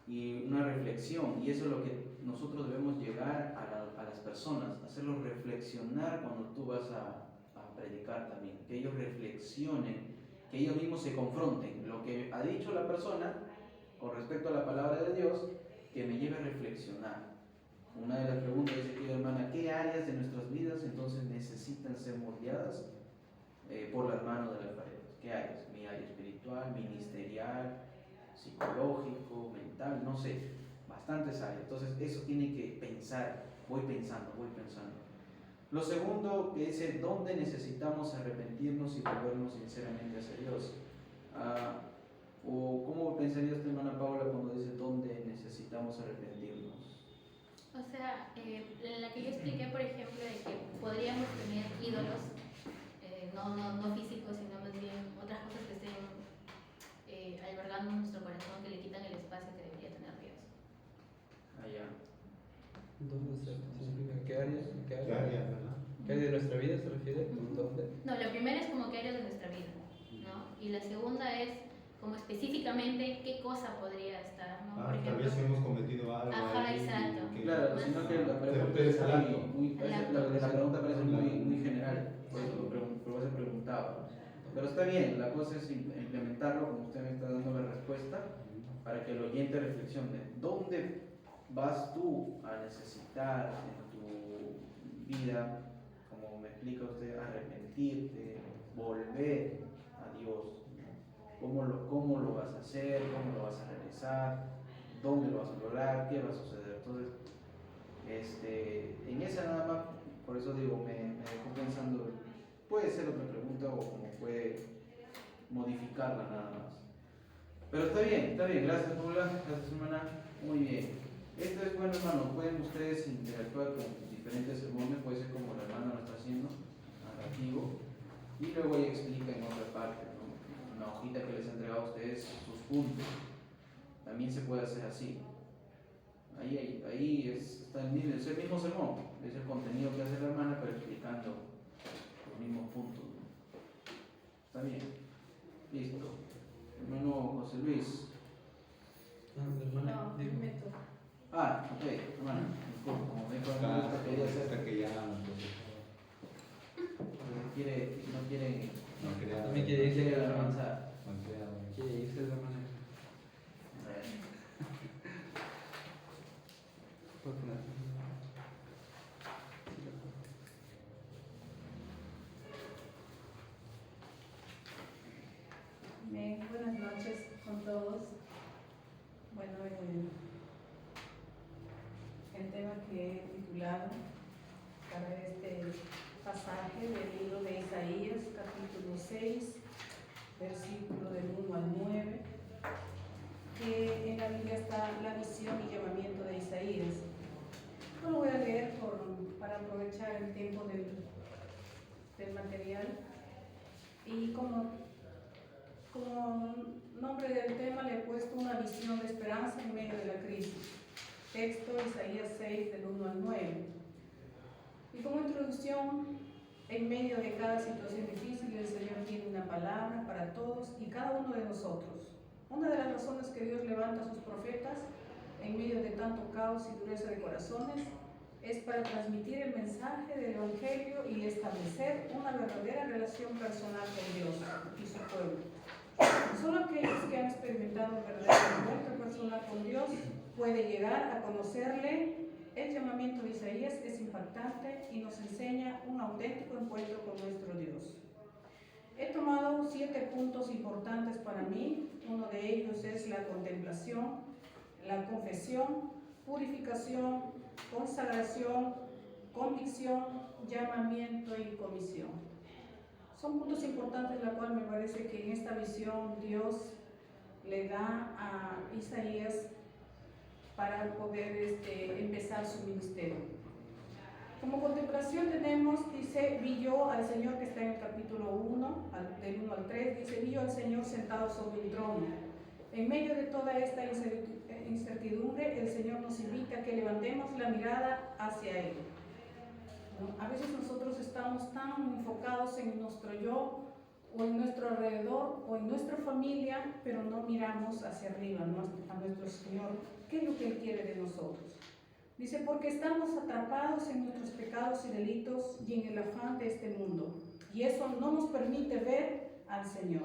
y una reflexión. Y eso es lo que nosotros debemos llegar a las personas, hacerlos reflexionar cuando tú vas a predicar también, que ellos reflexionen, que ellos mismos se confronten lo que ha dicho la persona con respecto a la palabra de Dios, que me lleve a reflexionar. Una de las preguntas dice aquí, hermana, ¿qué áreas de nuestras vidas entonces necesitan ser moldeadas por las manos del alfarero? ¿Qué áreas? Mi área espiritual, ministerial, psicológico, mental, no sé, bastantes áreas. Entonces eso tiene que pensar, voy pensando. Lo segundo que dice, ¿dónde necesitamos arrepentirnos y volvernos sinceramente hacia Dios? ¿O cómo pensaría usted, hermana Paula, cuando dice dónde necesitamos arrepentirnos?
O sea, la que yo expliqué, por ejemplo, de que podríamos tener ídolos, no físicos, sino más bien otras cosas que estén albergando en nuestro corazón, que le quitan el espacio que debería tener Dios.
Allá.
¿Dónde significa? ¿Qué área?
¿Qué área, verdad?
¿Qué área de nuestra vida se refiere? ¿Dónde?
No, la primera es como qué áreas de nuestra vida, ¿no? Y la segunda es como específicamente qué cosa podría estar, ¿no? Por
Tal
ejemplo,
vez hemos cometido algo.
Ajá,
ahí
exacto.
Claro, sino que la pregunta
Te
es
salando.
la pregunta parece muy general, por eso se preguntaba. Pero está bien, la cosa es implementarlo como usted me está dando la respuesta, para que el oyente reflexione. ¿Dónde vas tú a necesitar en tu vida, como me explica usted, arrepentirte, volver a Dios? ¿Cómo lo vas a hacer? ¿Cómo lo vas a realizar? ¿Dónde lo vas a lograr? ¿Qué va a suceder? Entonces, en esa nada más, por eso digo, me dejó pensando, puede ser otra pregunta o como puede modificarla nada más. Pero está bien, gracias Paula, gracias hermana, muy bien. Esto es bueno, hermano, pueden ustedes interactuar con diferentes sermones, puede ser como la hermana lo está haciendo, narrativo, y luego ella explica en otra parte, ¿no? Una hojita que les ha entregado a ustedes sus puntos. También se puede hacer así. Ahí es el mismo sermón, es el contenido que hace la hermana, pero explicando los mismos puntos, ¿no? Está bien, listo. Hermano José Luis.
No, me toca.
Ok, hermana, disculpa, como me dijo la hermana, quería hacer.
Hasta que ya
No quiere
no
Me quiere irse
quiere
de la
avanzar.
Quiere irse de la manera.
Bien, buenas noches con todos. Bueno, el tema que he titulado para este pasaje del libro de Isaías, capítulo 6, versículo del 1 al 9, que en la Biblia está la misión y llamamiento de Isaías.
material. Y como nombre del tema le he puesto una visión de esperanza en medio de la crisis. Texto Isaías 6 del 1 al 9. Y como introducción, en medio de cada situación difícil, el Señor tiene una palabra para todos y cada uno de nosotros. Una de las razones que Dios levanta a sus profetas en medio de tanto caos y dureza de corazones es para transmitir el mensaje del Evangelio y establecer una verdadera relación personal con Dios y su pueblo. Solo aquellos que han experimentado un verdadero encuentro personal con Dios pueden llegar a conocerle. El llamamiento de Isaías es impactante y nos enseña un auténtico encuentro con nuestro Dios. He tomado 7 puntos importantes para mí. Uno de ellos es la contemplación, la confesión, purificación, consagración, convicción, llamamiento y comisión. Son puntos importantes, la cual me parece que en esta visión Dios le da a Isaías para poder empezar su ministerio. Como contemplación tenemos, dice, vi yo al Señor, que está en el capítulo 1, del 1 al 3, dice, vi yo al Señor sentado sobre un trono. En medio de toda esta incertidumbre, el Señor nos invita a que levantemos la mirada hacia Él. ¿No? A veces nosotros estamos tan enfocados en nuestro yo, o en nuestro alrededor, o en nuestra familia, pero no miramos hacia arriba, ¿no? A nuestro Señor. ¿Qué es lo que Él quiere de nosotros? Dice, porque estamos atrapados en nuestros pecados y delitos y en el afán de este mundo, y eso no nos permite ver al Señor.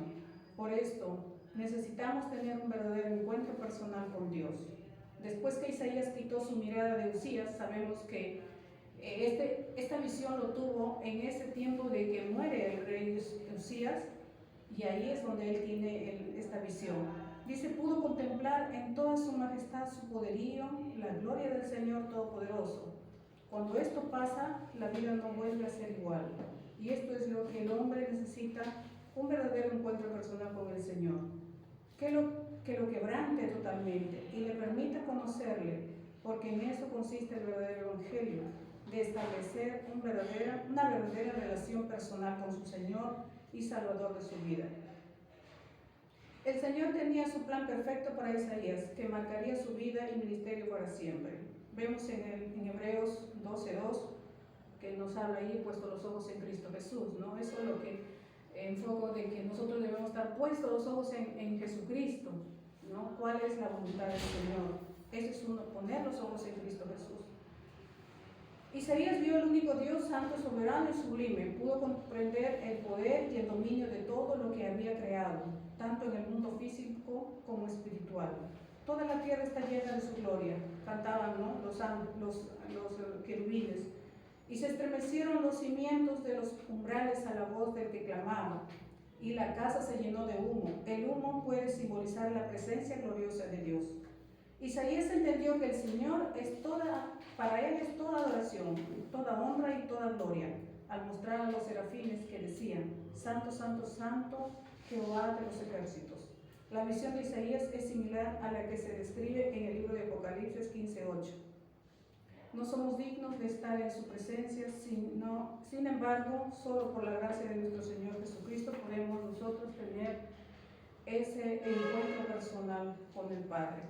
Por esto, necesitamos tener un verdadero encuentro personal con Dios. Después que Isaías quitó su mirada de Usías, sabemos que esta visión lo tuvo en ese tiempo de que muere el rey Usías, y ahí es donde él tiene esta visión. Dice, pudo contemplar en toda su majestad su poderío, la gloria del Señor Todopoderoso. Cuando esto pasa, la vida no vuelve a ser igual. Y esto es lo que el hombre necesita, un verdadero encuentro personal con el Señor. Que lo quebrante totalmente y le permita conocerle, porque en eso consiste el verdadero evangelio, de establecer una verdadera relación personal con su Señor y Salvador de su vida. El Señor tenía su plan perfecto para Isaías, que marcaría su vida y ministerio para siempre. Vemos en Hebreos 12:2 que nos habla ahí, puesto los ojos en Cristo Jesús, ¿no? Eso es lo que enfoco, de que nosotros debemos estar puestos los ojos en Jesucristo, ¿no? ¿Cuál es la voluntad del Señor? Ese es uno, poner los ojos en Cristo Jesús. Isaías vio el único Dios santo, soberano y sublime. Pudo comprender el poder y el dominio de todo lo que había creado, tanto en el mundo físico como espiritual. Toda la tierra está llena de su gloria, cantaban, ¿no? los querubines, y se estremecieron los cimientos de los umbrales a la voz del que clamaba, y la casa se llenó de humo. El humo puede simbolizar la presencia gloriosa de Dios. Isaías entendió que el Señor para él es toda adoración, toda honra y toda gloria, al mostrar a los serafines que decían, Santo, Santo, Santo, Jehová de los ejércitos. La visión de Isaías es similar a la que se describe en el libro de Apocalipsis 15:8. No somos dignos de estar en su presencia, sin embargo, solo por la gracia de nuestro Señor Jesucristo podemos nosotros tener ese encuentro personal con el Padre.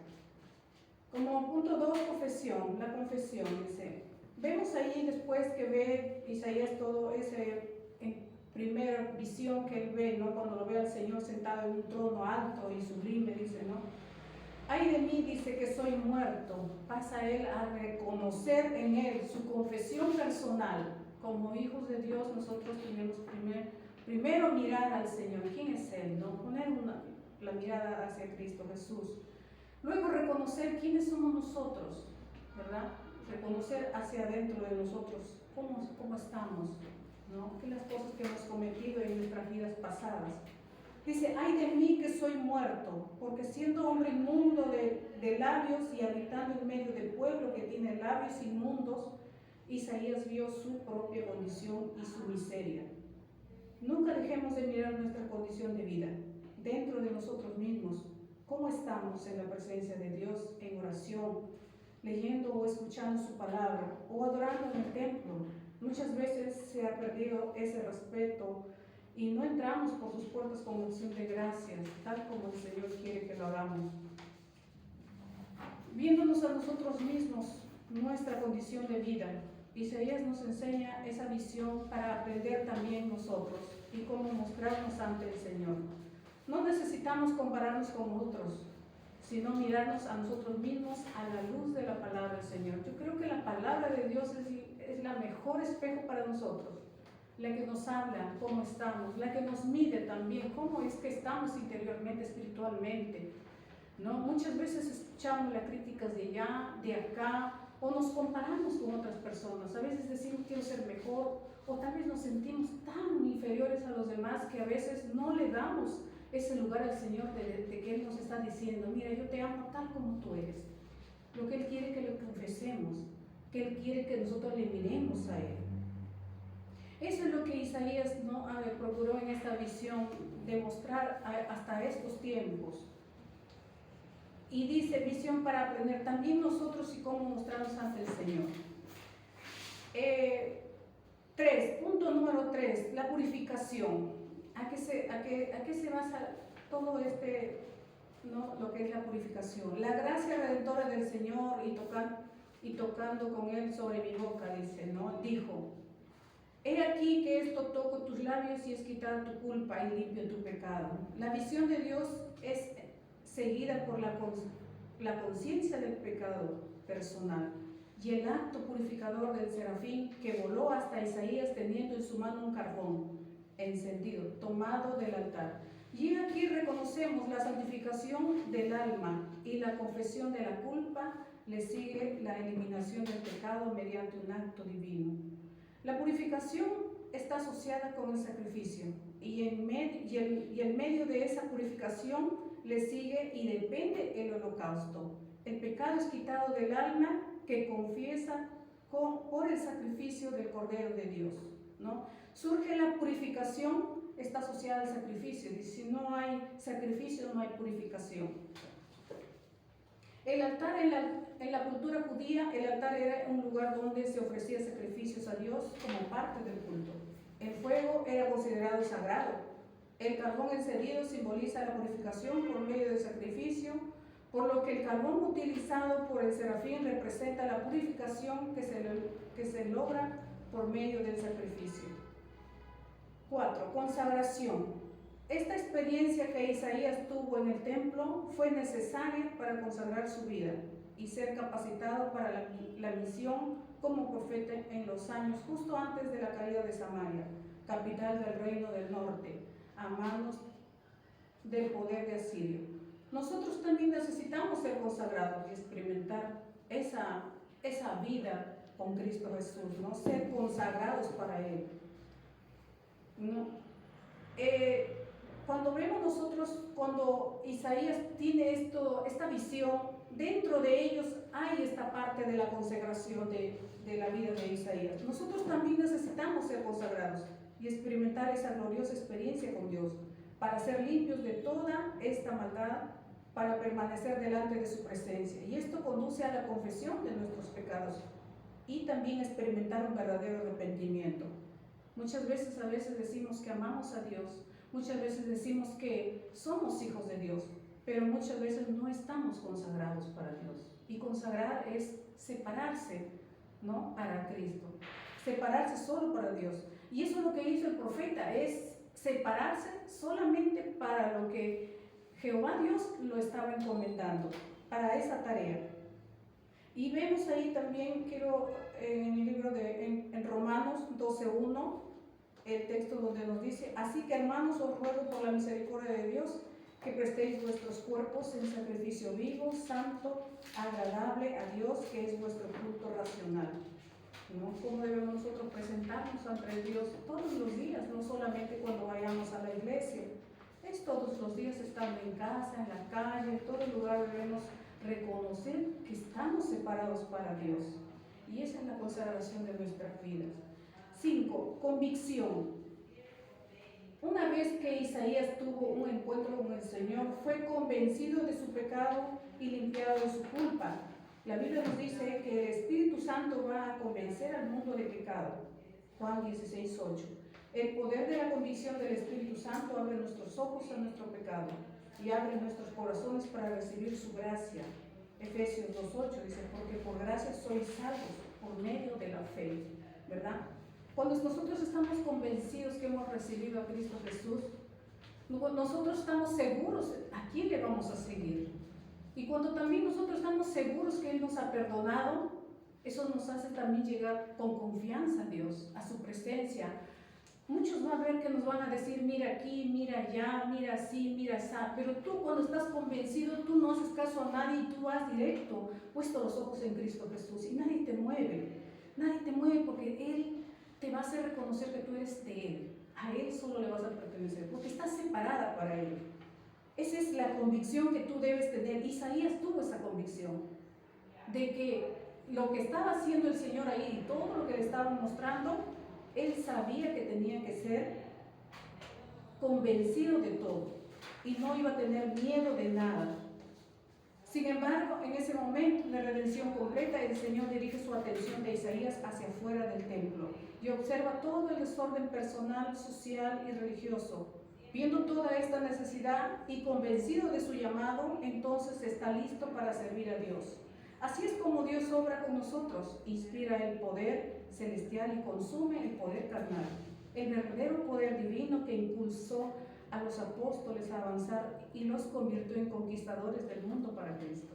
Como punto 2, confesión. La confesión, dice. Vemos ahí, después que ve Isaías todo ese primera visión que él ve, ¿no? Cuando lo ve al Señor sentado en un trono alto y sublime, dice, ¿no? Ay de mí, dice, que soy muerto. Pasa él a reconocer en él su confesión personal. Como hijos de Dios, nosotros tenemos primero mirar al Señor. ¿Quién es Él? ¿No? Poner la mirada hacia Cristo Jesús. Luego reconocer quiénes somos nosotros, ¿verdad? Reconocer hacia adentro de nosotros cómo estamos, ¿no? Que las cosas que hemos cometido en nuestras vidas pasadas. Dice, ay de mí que soy muerto, porque siendo hombre inmundo de labios y habitando en medio del pueblo que tiene labios inmundos, Isaías vio su propia condición y su miseria. Nunca dejemos de mirar nuestra condición de vida, dentro de nosotros mismos. ¿Cómo estamos en la presencia de Dios en oración, leyendo o escuchando su palabra, o adorando en el templo? Muchas veces se ha perdido ese respeto y no entramos por sus puertas con acción de gracias, tal como el Señor quiere que lo hagamos. Viéndonos a nosotros mismos, nuestra condición de vida, Isaías nos enseña esa visión para aprender también nosotros y cómo mostrarnos ante el Señor. No necesitamos compararnos con otros, sino mirarnos a nosotros mismos a la luz de la palabra del Señor. Yo creo que la palabra de Dios es la mejor espejo para nosotros, la que nos habla cómo estamos, la que nos mide también cómo es que estamos interiormente, espiritualmente, ¿no? Muchas veces escuchamos las críticas de allá, de acá, o nos comparamos con otras personas. A veces decimos quiero ser mejor, o tal vez nos sentimos tan inferiores a los demás que a veces no le damos ese lugar al Señor de que Él nos está diciendo, mira, yo te amo tal como tú eres. Lo que Él quiere que lo confesemos, que Él quiere que nosotros le miremos a Él. Eso es lo que Isaías procuró en esta visión demostrar hasta estos tiempos. Y dice, visión para aprender también nosotros y cómo mostrarnos ante el Señor. Punto número 3, la purificación. ¿A qué se basa todo lo que es la purificación? La gracia redentora del Señor y tocando con Él sobre mi boca, dice, ¿no? Dijo, he aquí que esto toco tus labios y es quitar tu culpa y limpio tu pecado. La visión de Dios es seguida por la conciencia del pecado personal y el acto purificador del serafín que voló hasta Isaías teniendo en su mano un carbón encendido, tomado del altar. Y aquí reconocemos la santificación del alma y la confesión de la culpa, le sigue la eliminación del pecado mediante un acto divino. La purificación está asociada con el sacrificio y el medio de esa purificación le sigue y depende el holocausto. El pecado es quitado del alma que confiesa por el sacrificio del Cordero de Dios, ¿no? Surge la purificación, está asociada al sacrificio, y si no hay sacrificio no hay purificación. El altar en la cultura judía, el altar era un lugar donde se ofrecía sacrificios a Dios como parte del culto. El fuego era considerado sagrado. El carbón encendido simboliza la purificación por medio del sacrificio, por lo que el carbón utilizado por el serafín representa la purificación que se logra por medio del sacrificio. 4. Consagración. Esta experiencia que Isaías tuvo en el templo fue necesaria para consagrar su vida y ser capacitado para la misión como profeta en los años justo antes de la caída de Samaria, capital del reino del norte, a manos del poder de Asirio. Nosotros también necesitamos ser consagrados y experimentar esa vida con Cristo Jesús, ¿no? Ser consagrados para Él, ¿no? Cuando vemos nosotros, cuando Isaías tiene esta visión, dentro de ellos hay esta parte de la consagración de la vida de Isaías. Nosotros también necesitamos ser consagrados y experimentar esa gloriosa experiencia con Dios para ser limpios de toda esta maldad, para permanecer delante de su presencia. Y esto conduce a la confesión de nuestros pecados y también experimentar un verdadero arrepentimiento. Muchas veces decimos que amamos a Dios, muchas veces decimos que somos hijos de Dios, pero muchas veces no estamos consagrados para Dios. Y consagrar es separarse, ¿no? Para Cristo, separarse solo para Dios. Y eso es lo que hizo el profeta, es separarse solamente para lo que Jehová Dios lo estaba encomendando, para esa tarea. Y vemos ahí también, en el libro en Romanos 12:1, el texto donde nos dice, así que hermanos os ruego por la misericordia de Dios que prestéis vuestros cuerpos en sacrificio vivo, santo, agradable a Dios, que es vuestro culto racional. ¿No? ¿Cómo debemos nosotros presentarnos ante Dios todos los días, no solamente cuando vayamos a la iglesia? Es todos los días, estando en casa, en la calle, en todo lugar debemos reconocer que estamos separados para Dios. Y esa es la consagración de nuestras vidas. 5. Convicción. Una vez que Isaías tuvo un encuentro con el Señor, fue convencido de su pecado y limpiado de su culpa. La Biblia nos dice que el Espíritu Santo va a convencer al mundo de pecado. Juan 16:8. El poder de la convicción del Espíritu Santo abre nuestros ojos a nuestro pecado y abre nuestros corazones para recibir su gracia. Efesios 2:8 dice, porque por gracia sois salvos por medio de la fe, ¿verdad? Cuando nosotros estamos convencidos que hemos recibido a Cristo Jesús, nosotros estamos seguros a quién le vamos a seguir. Y cuando también nosotros estamos seguros que Él nos ha perdonado, eso nos hace también llegar con confianza a Dios, a su presencia. Muchos van a ver que nos van a decir, mira aquí, mira allá, mira así, mira así, pero tú cuando estás convencido, tú no haces caso a nadie y tú vas directo, puesto los ojos en Cristo Jesús y nadie te mueve porque Él te va a hacer reconocer que tú eres de Él, a Él solo le vas a pertenecer, porque estás separada para Él. Esa es la convicción que tú debes tener. Isaías tuvo esa convicción de que lo que estaba haciendo el Señor ahí y todo lo que le estaba mostrando, él sabía que tenía que ser convencido de todo y no iba a tener miedo de nada. Sin embargo, en ese momento de redención completa, el Señor dirige su atención de Isaías hacia afuera del templo y observa todo el desorden personal, social y religioso. Viendo toda esta necesidad y convencido de su llamado, entonces está listo para servir a Dios. Así es como Dios obra con nosotros, inspira el poder celestial y consume el poder carnal, el verdadero poder divino que impulsó a los apóstoles a avanzar y los convirtió en conquistadores del mundo para Cristo.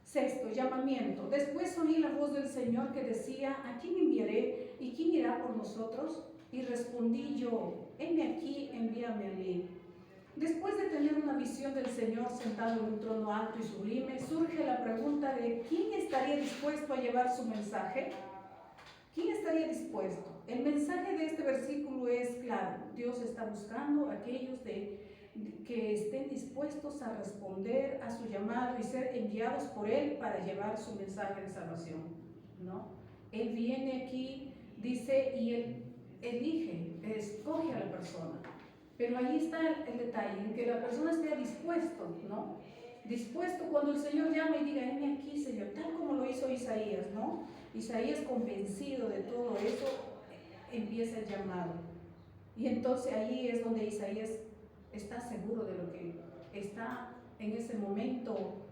Sexto, llamamiento. Después oí la voz del Señor que decía, ¿a quién enviaré y quién irá por nosotros? Y respondí yo, heme aquí, envíame a mí. Después de tener una visión del Señor sentado en un trono alto y sublime, surge la pregunta de ¿quién estaría dispuesto a llevar su mensaje? ¿Quién estaría dispuesto? El mensaje de este versículo es claro. Dios está buscando a aquellos que estén dispuestos a responder a su llamado y ser enviados por Él para llevar su mensaje de salvación, ¿no? Él viene aquí, dice, y Él elige, escoge a la persona. Pero ahí está el detalle, en que la persona esté dispuesto, ¿no? Dispuesto cuando el Señor llama y diga, heme aquí, Señor, tal como lo hizo Isaías, ¿no? Isaías, convencido de todo eso, empieza el llamado. Y entonces ahí es donde Isaías está seguro de lo que está en ese momento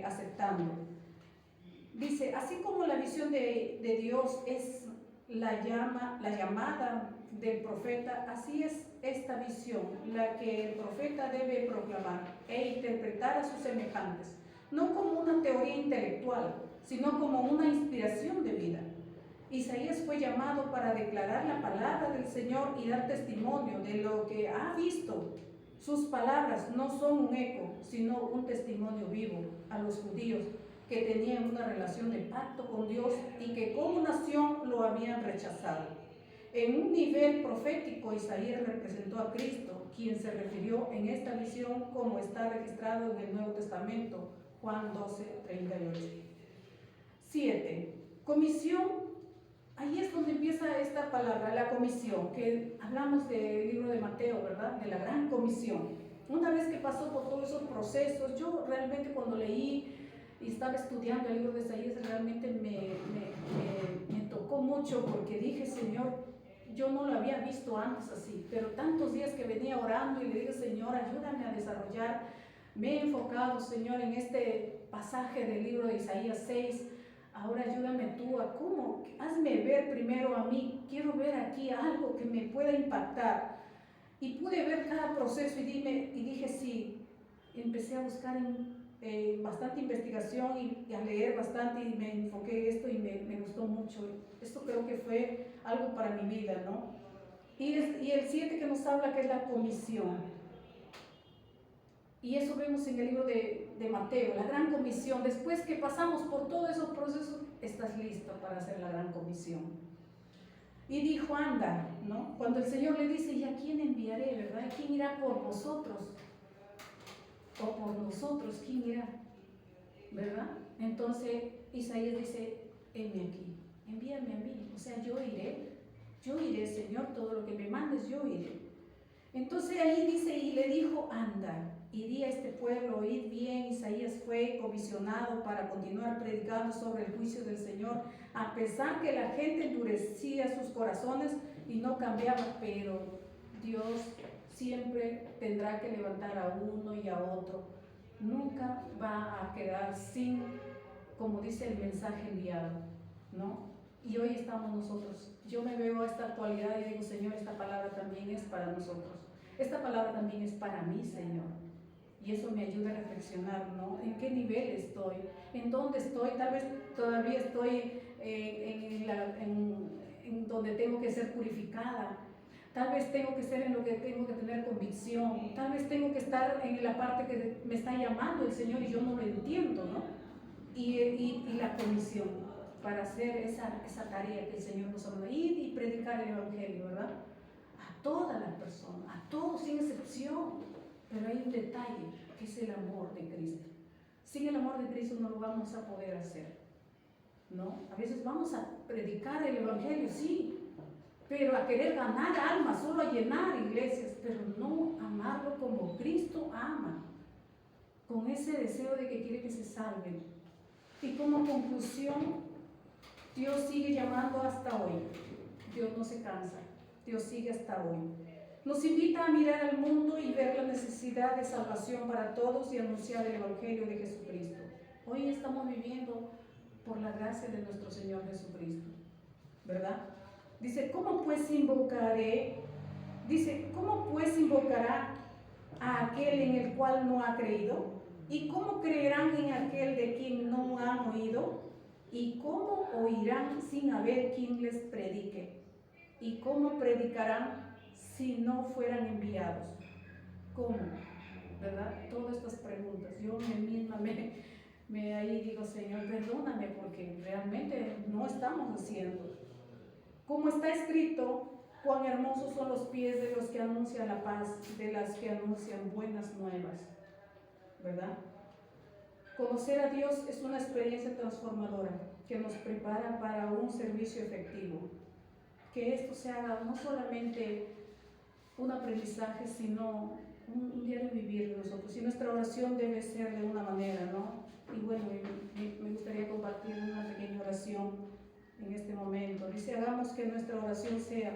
aceptando. Dice, así como la visión de Dios es la llamada del profeta, así es esta visión la que el profeta debe proclamar e interpretar a sus semejantes, no como una teoría intelectual, sino como una inspiración de vida. Isaías fue llamado para declarar la palabra del Señor y dar testimonio de lo que ha visto. Sus palabras no son un eco, sino un testimonio vivo a los judíos que tenían una relación de pacto con Dios y que como nación lo habían rechazado. En un nivel profético, Isaías representó a Cristo, quien se refirió en esta visión como está registrado en el Nuevo Testamento, Juan 12:38. 7. Comisión. Ahí es donde empieza esta palabra, la comisión, que hablamos del libro de Mateo, ¿verdad? De la gran comisión. Una vez que pasó por todos esos procesos, yo realmente cuando leí y estaba estudiando el libro de Isaías, realmente me tocó mucho porque dije, Señor, yo no lo había visto antes así, pero tantos días que venía orando y le dije, Señor, ayúdame a desarrollar. Me he enfocado, Señor, en este pasaje del libro de Isaías 6. Ahora ayúdame tú a cómo, hazme ver primero a mí, quiero ver aquí algo que me pueda impactar. Y pude ver cada proceso y dije sí, empecé a buscar bastante investigación y a leer bastante y me enfoqué en esto y me gustó mucho. Esto creo que fue algo para mi vida, ¿no? Y el 7 que nos habla que es la comisión. Y eso vemos en el libro de Mateo, la gran comisión. Después que pasamos por todos esos procesos, estás listo para hacer la gran comisión. Y dijo, anda, ¿no? Cuando el Señor le dice, ¿y a quién enviaré, verdad? ¿Quién irá por vosotros? O por nosotros, ¿quién irá? ¿Verdad? Entonces Isaías dice, heme aquí, envíame a mí. O sea, yo iré, Señor, todo lo que me mandes, yo iré. Entonces ahí dice, y le dijo, anda. y di a este pueblo, oíd bien, Isaías fue comisionado para continuar predicando sobre el juicio del Señor, a pesar que la gente endurecía sus corazones y no cambiaba, pero Dios siempre tendrá que levantar a uno y a otro. Nunca va a quedar sin, como dice el mensaje enviado, ¿no? Y hoy estamos nosotros. Yo me veo a esta actualidad y digo, Señor, esta palabra también es para nosotros. Esta palabra también es para mí, Señor. Y eso me ayuda a reflexionar, ¿no? ¿En qué nivel estoy? ¿En dónde estoy? Tal vez todavía estoy en donde tengo que ser purificada. Tal vez tengo que ser en lo que tengo que tener convicción. Tal vez tengo que estar en la parte que me está llamando el Señor y yo no lo entiendo, ¿no? Y la comisión para hacer esa tarea que el Señor nos ordena. Ir y predicar el Evangelio, ¿verdad? A todas las personas, a todos sin excepción. Pero hay un detalle, que es el amor de Cristo. Sin el amor de Cristo no lo vamos a poder hacer, ¿no? A veces vamos a predicar el Evangelio, sí, pero a querer ganar almas, solo a llenar iglesias, pero no amarlo como Cristo ama, con ese deseo de que quiere que se salven. Y como conclusión, Dios sigue llamando hasta hoy. Dios no se cansa, Dios sigue hasta hoy. Nos invita a mirar al mundo y ver la necesidad de salvación para todos y anunciar el Evangelio de Jesucristo. Hoy estamos viviendo por la gracia de nuestro Señor Jesucristo, ¿verdad? Dice, ¿cómo pues invocará a aquel en el cual no ha creído? ¿Y cómo creerán en aquel de quien no han oído? ¿Y cómo oirán sin haber quien les predique? ¿Y cómo predicarán si no fueran enviados? ¿Cómo? ¿Verdad? Todas estas preguntas. Yo misma me ahí digo, Señor, perdóname porque realmente no estamos haciendo. Como está escrito, cuán hermosos son los pies de los que anuncian la paz, de las que anuncian buenas nuevas, ¿verdad? Conocer a Dios es una experiencia transformadora que nos prepara para un servicio efectivo. Que esto se haga no solamente un aprendizaje, sino un diario vivir de nosotros. Y nuestra oración debe ser de una manera, ¿no? Y bueno, me gustaría compartir una pequeña oración en este momento. Dice, hagamos que nuestra oración sea: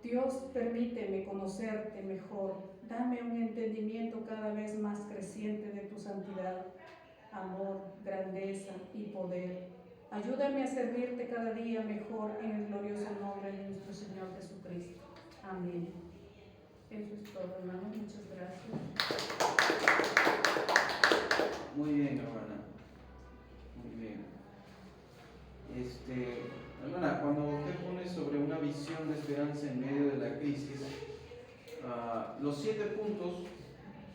Dios, permíteme conocerte mejor, dame un entendimiento cada vez más creciente de tu santidad, amor, grandeza y poder. Ayúdame a servirte cada día mejor en el glorioso nombre de nuestro Señor Jesucristo. Amén. Eso es todo, hermano. Muchas gracias.
Muy bien, hermana. Muy bien. Hermana, cuando usted pone sobre una visión de esperanza en medio de la crisis, los 7 puntos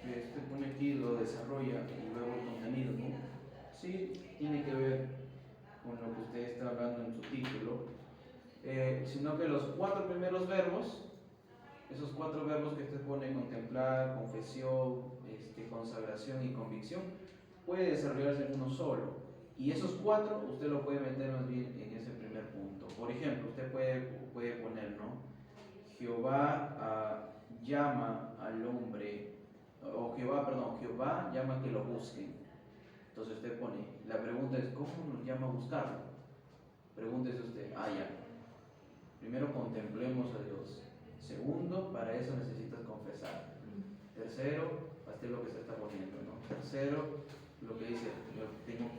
que usted pone aquí lo desarrolla y luego el contenido, ¿no? Sí, tiene que ver con lo que usted está hablando en su título, sino que los 4 primeros verbos, esos 4 verbos que usted pone, contemplar, confesión, consagración y convicción, puede desarrollarse en uno solo. Y esos 4 usted lo puede meter más bien en ese primer punto. Por ejemplo, usted puede poner, ¿no? Jehová llama al hombre, Jehová llama que lo busquen. Entonces usted pone, la pregunta es, ¿cómo nos llama a buscarlo? Pregúntese usted, ya. Primero, contemplemos a Dios. Segundo, para eso necesitas confesar. Tercero, hasta lo que se está poniendo, ¿no? Tercero, lo que dice,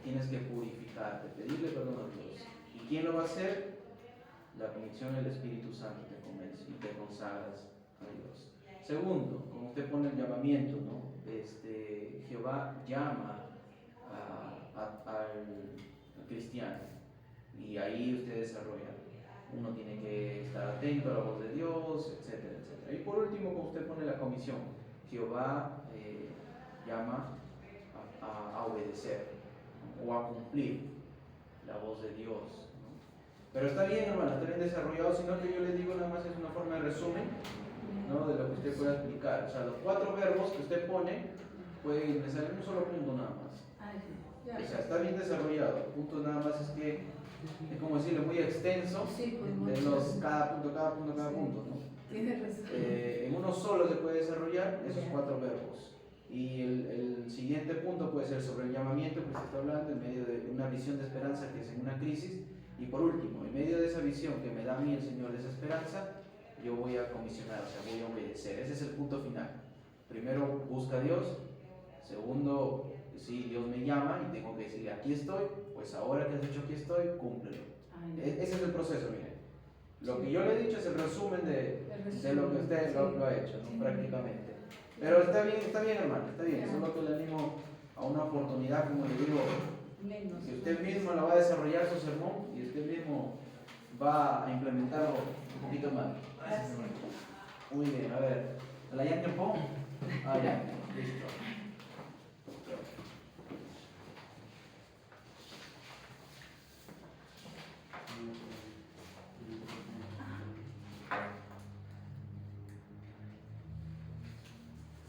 tienes que purificarte, pedirle perdón a Dios. ¿Y quién lo va a hacer? La convicción del Espíritu Santo te convence y te consagras a Dios. Segundo, como usted pone el llamamiento, ¿no? Jehová llama al cristiano y ahí usted desarrolla. Uno tiene que estar atento a la voz de Dios, etcétera, etcétera. Y por último, como usted pone la comisión, Jehová llama a obedecer, ¿no? O a cumplir la voz de Dios, ¿no? Pero está bien, hermano, está bien desarrollado, sino que yo les digo nada más es una forma de resumen, ¿no? De lo que usted pueda explicar. O sea, los 4 verbos que usted pone pueden empezar en un solo punto nada más. O sea, está bien desarrollado. El punto nada más es que es como decirlo, muy extenso,
Sí,
de cada punto, ¿no?
Tiene razón.
En uno solo se puede desarrollar esos 4 verbos. Y el siguiente punto puede ser sobre el llamamiento que se está hablando, en medio de una visión de esperanza que es en una crisis. Y por último, en medio de esa visión que me da a mí el Señor, de esa esperanza, yo voy a comisionar, o sea, voy a obedecer. Ese es el punto final. Primero, busca a Dios. Segundo, si Dios me llama y tengo que decirle, aquí estoy, pues ahora que has dicho aquí estoy, cúmplelo. Ese es el proceso, miren. Lo que yo le he dicho es el resumen de lo que usted lo ha hecho, ¿no? Prácticamente. Pero está bien, hermano, está bien. Eso es lo que le animo a una oportunidad, como le digo, si usted mismo la va a desarrollar su sermón y usted mismo va a implementarlo un poquito más. Muy bien, a ver, ¿la ya tiempo? Ah, ya, listo.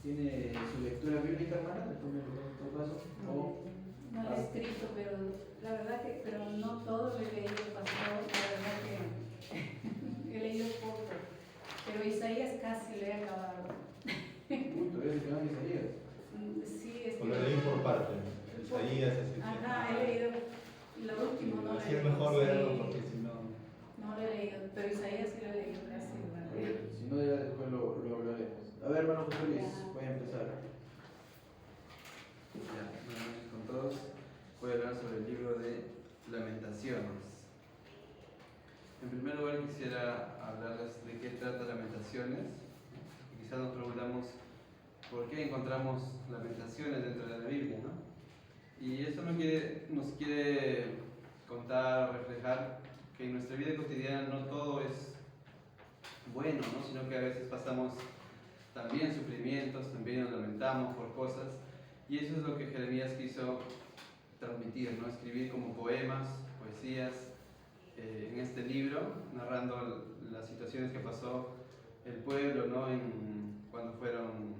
¿Tiene su lectura bíblica, hermana? ¿Después me lo paso?
No lo he escrito, pero la verdad que no todo lo he leído, pastor, la verdad que he leído poco, pero Isaías casi le he acabado.
Uy, todavía se quedan Isaías.
Sí, es
O lo leí por parte. Isaías,
Ajá, he leído lo último, no lo he
así es
leído.
mejor leerlo porque si no.
No lo he leído, pero Isaías sí lo he leído casi.
Si no, ya después lo hablaremos. A ver, hermano José Luis, voy a empezar.
Ya, buenas noches con todos. Voy a hablar sobre el libro de Lamentaciones. En primer lugar quisiera hablarles de qué trata Lamentaciones. Quizás nos preguntamos por qué encontramos lamentaciones dentro de la Biblia, ¿no? Y esto nos quiere contar, reflejar que en nuestra vida cotidiana no todo es bueno, ¿no? Sino que a veces pasamos también sufrimientos, también nos lamentamos por cosas, y eso es lo que Jeremías quiso transmitir, ¿no? Escribir como poemas, poesías en este libro, narrando las situaciones que pasó el pueblo, ¿no? Cuando fueron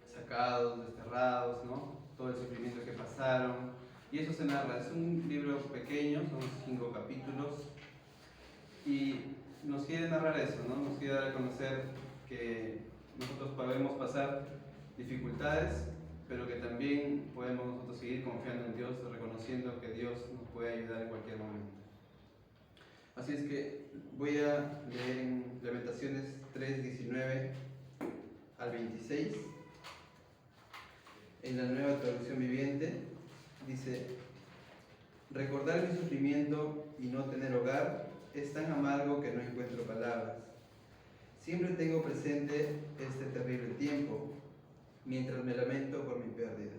sacados, desterrados, ¿no? Todo el sufrimiento que pasaron, y eso se narra. Es un libro pequeño, son 5 capítulos, y nos quiere narrar eso, ¿no? Nos quiere dar a conocer que nosotros podemos pasar dificultades, pero que también podemos nosotros seguir confiando en Dios, reconociendo que Dios nos puede ayudar en cualquier momento. Así es que voy a leer en Lamentaciones 3:19 al 26. En la Nueva Traducción Viviente dice: recordar mi sufrimiento y no tener hogar es tan amargo que no encuentro palabras. Siempre tengo presente este terrible tiempo, mientras me lamento por mi pérdida.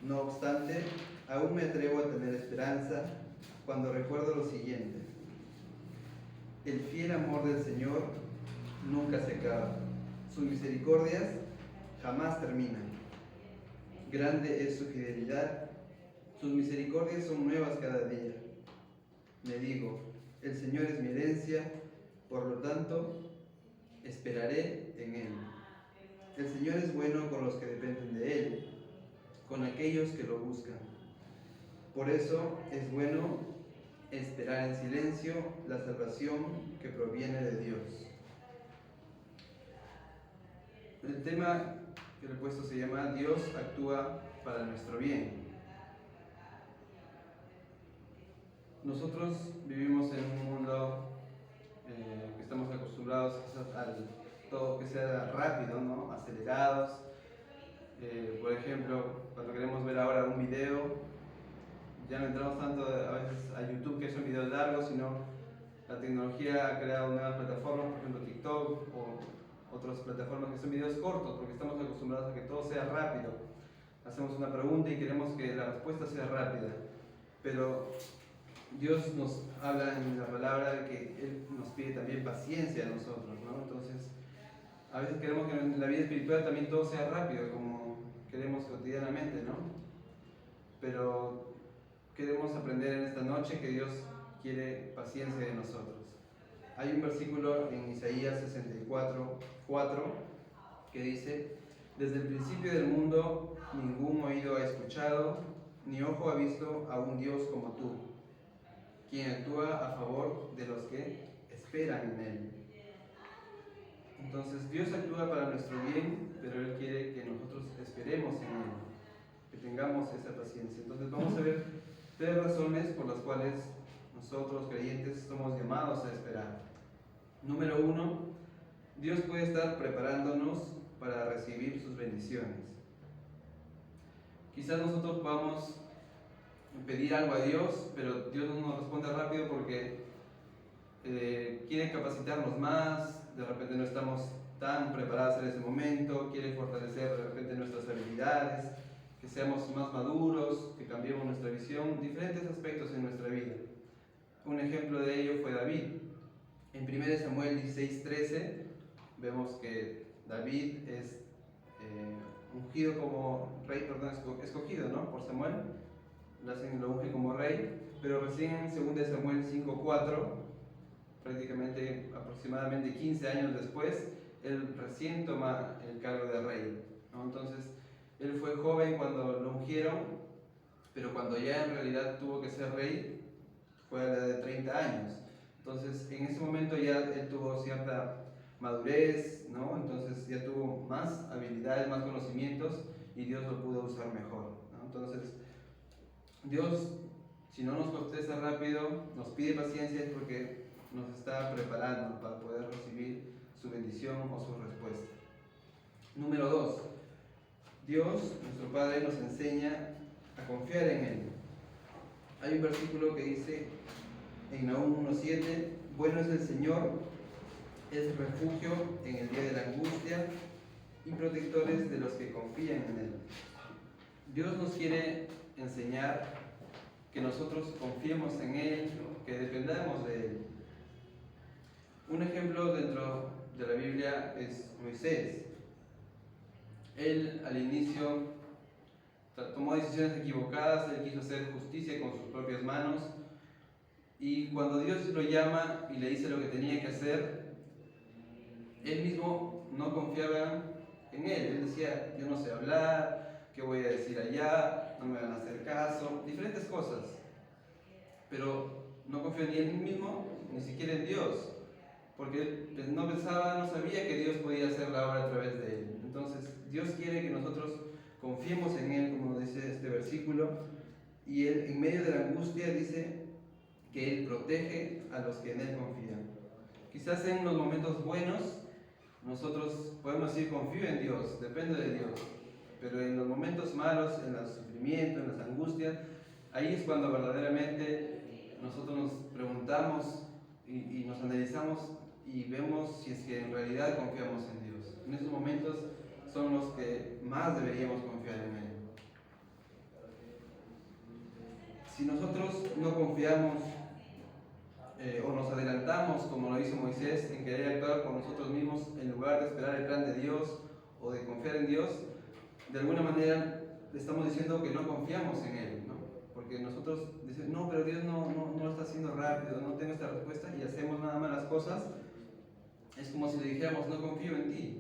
No obstante, aún me atrevo a tener esperanza cuando recuerdo lo siguiente: el fiel amor del Señor nunca se acaba, sus misericordias jamás terminan. Grande es su fidelidad, sus misericordias son nuevas cada día. Me digo, el Señor es mi herencia, por lo tanto, esperaré en Él. El Señor es bueno con los que dependen de Él, con aquellos que lo buscan. Por eso es bueno esperar en silencio la salvación que proviene de Dios. El tema que le he puesto se llama Dios actúa para nuestro bien. Nosotros vivimos en un mundo que estamos acostumbrados a todo que sea rápido, ¿no? Acelerados. Por ejemplo, cuando queremos ver ahora un video, ya no entramos tanto a veces a YouTube, que son videos largos, sino la tecnología ha creado nuevas plataformas, por ejemplo TikTok o otras plataformas que son videos cortos, porque estamos acostumbrados a que todo sea rápido. Hacemos una pregunta y queremos que la respuesta sea rápida, pero Dios nos habla en la palabra de que Él nos pide también paciencia a nosotros, ¿no? Entonces, a veces queremos que en la vida espiritual también todo sea rápido, como queremos cotidianamente, ¿no? Pero queremos aprender en esta noche que Dios quiere paciencia de nosotros. Hay un versículo en Isaías 64:4 que dice: desde el principio del mundo ningún oído ha escuchado, ni ojo ha visto a un Dios como tú, quien actúa a favor de los que esperan en Él. Entonces Dios actúa para nuestro bien, pero Él quiere que nosotros esperemos en Él, que tengamos esa paciencia. Entonces vamos a ver 3 razones por las cuales nosotros creyentes somos llamados a esperar. Número 1, Dios puede estar preparándonos para recibir sus bendiciones. Quizás nosotros podamos pedir algo a Dios, pero Dios no nos responde rápido porque quiere capacitarnos más, de repente no estamos tan preparados en ese momento, quiere fortalecer de repente nuestras habilidades, que seamos más maduros, que cambiemos nuestra visión, diferentes aspectos en nuestra vida. Un ejemplo de ello fue David. En 1 Samuel 16:13 vemos que David es ungido como rey, escogido, ¿no? Por Samuel, lo unge como rey, pero recién en 2 Samuel 5:4, prácticamente aproximadamente 15 años después, él recién toma el cargo de rey, ¿no? Entonces, él fue joven cuando lo ungieron, pero cuando ya en realidad tuvo que ser rey, fue a la edad de 30 años. Entonces, en ese momento ya él tuvo cierta madurez, ¿no? Entonces ya tuvo más habilidades, más conocimientos y Dios lo pudo usar mejor, ¿no? Entonces, Dios, si no nos contesta rápido, nos pide paciencia es porque nos está preparando para poder recibir su bendición o su respuesta. Número 2, Dios, nuestro Padre, nos enseña a confiar en Él. Hay un versículo que dice en Nahum 1:7, bueno es el Señor, es refugio en el día de la angustia y protectores de los que confían en Él. Dios nos quiere enseñar que nosotros confiemos en Él, que dependamos de Él. Un ejemplo dentro de la Biblia es Moisés. Él al inicio tomó decisiones equivocadas, él quiso hacer justicia con sus propias manos y cuando Dios lo llama y le dice lo que tenía que hacer, él mismo no confiaba en él. Él decía, yo no sé hablar, ¿qué voy a decir allá? No me van a hacer caso, diferentes cosas. Pero no confió ni en él mismo, ni siquiera en Dios, porque él no pensaba, no sabía que Dios podía hacer la obra a través de él. Entonces, Dios quiere que nosotros confiemos en Él, como dice este versículo, y Él en medio de la angustia dice que Él protege a los que en Él confían. Quizás en los momentos buenos nosotros podemos decir confío en Dios, depende de Dios, pero en los momentos malos, en el sufrimiento, en las angustias, ahí es cuando verdaderamente nosotros nos preguntamos y nos analizamos y vemos si es que en realidad confiamos en Dios. En esos momentos son los que más deberíamos confiar en Él. Si nosotros no confiamos o nos adelantamos, como lo hizo Moisés, en querer actuar por nosotros mismos en lugar de esperar el plan de Dios o de confiar en Dios, de alguna manera le estamos diciendo que no confiamos en Él, ¿no? Porque nosotros decimos, no, pero Dios no lo está haciendo rápido, no tengo esta respuesta y hacemos nada más las cosas. Es como si le dijéramos, no confío en ti,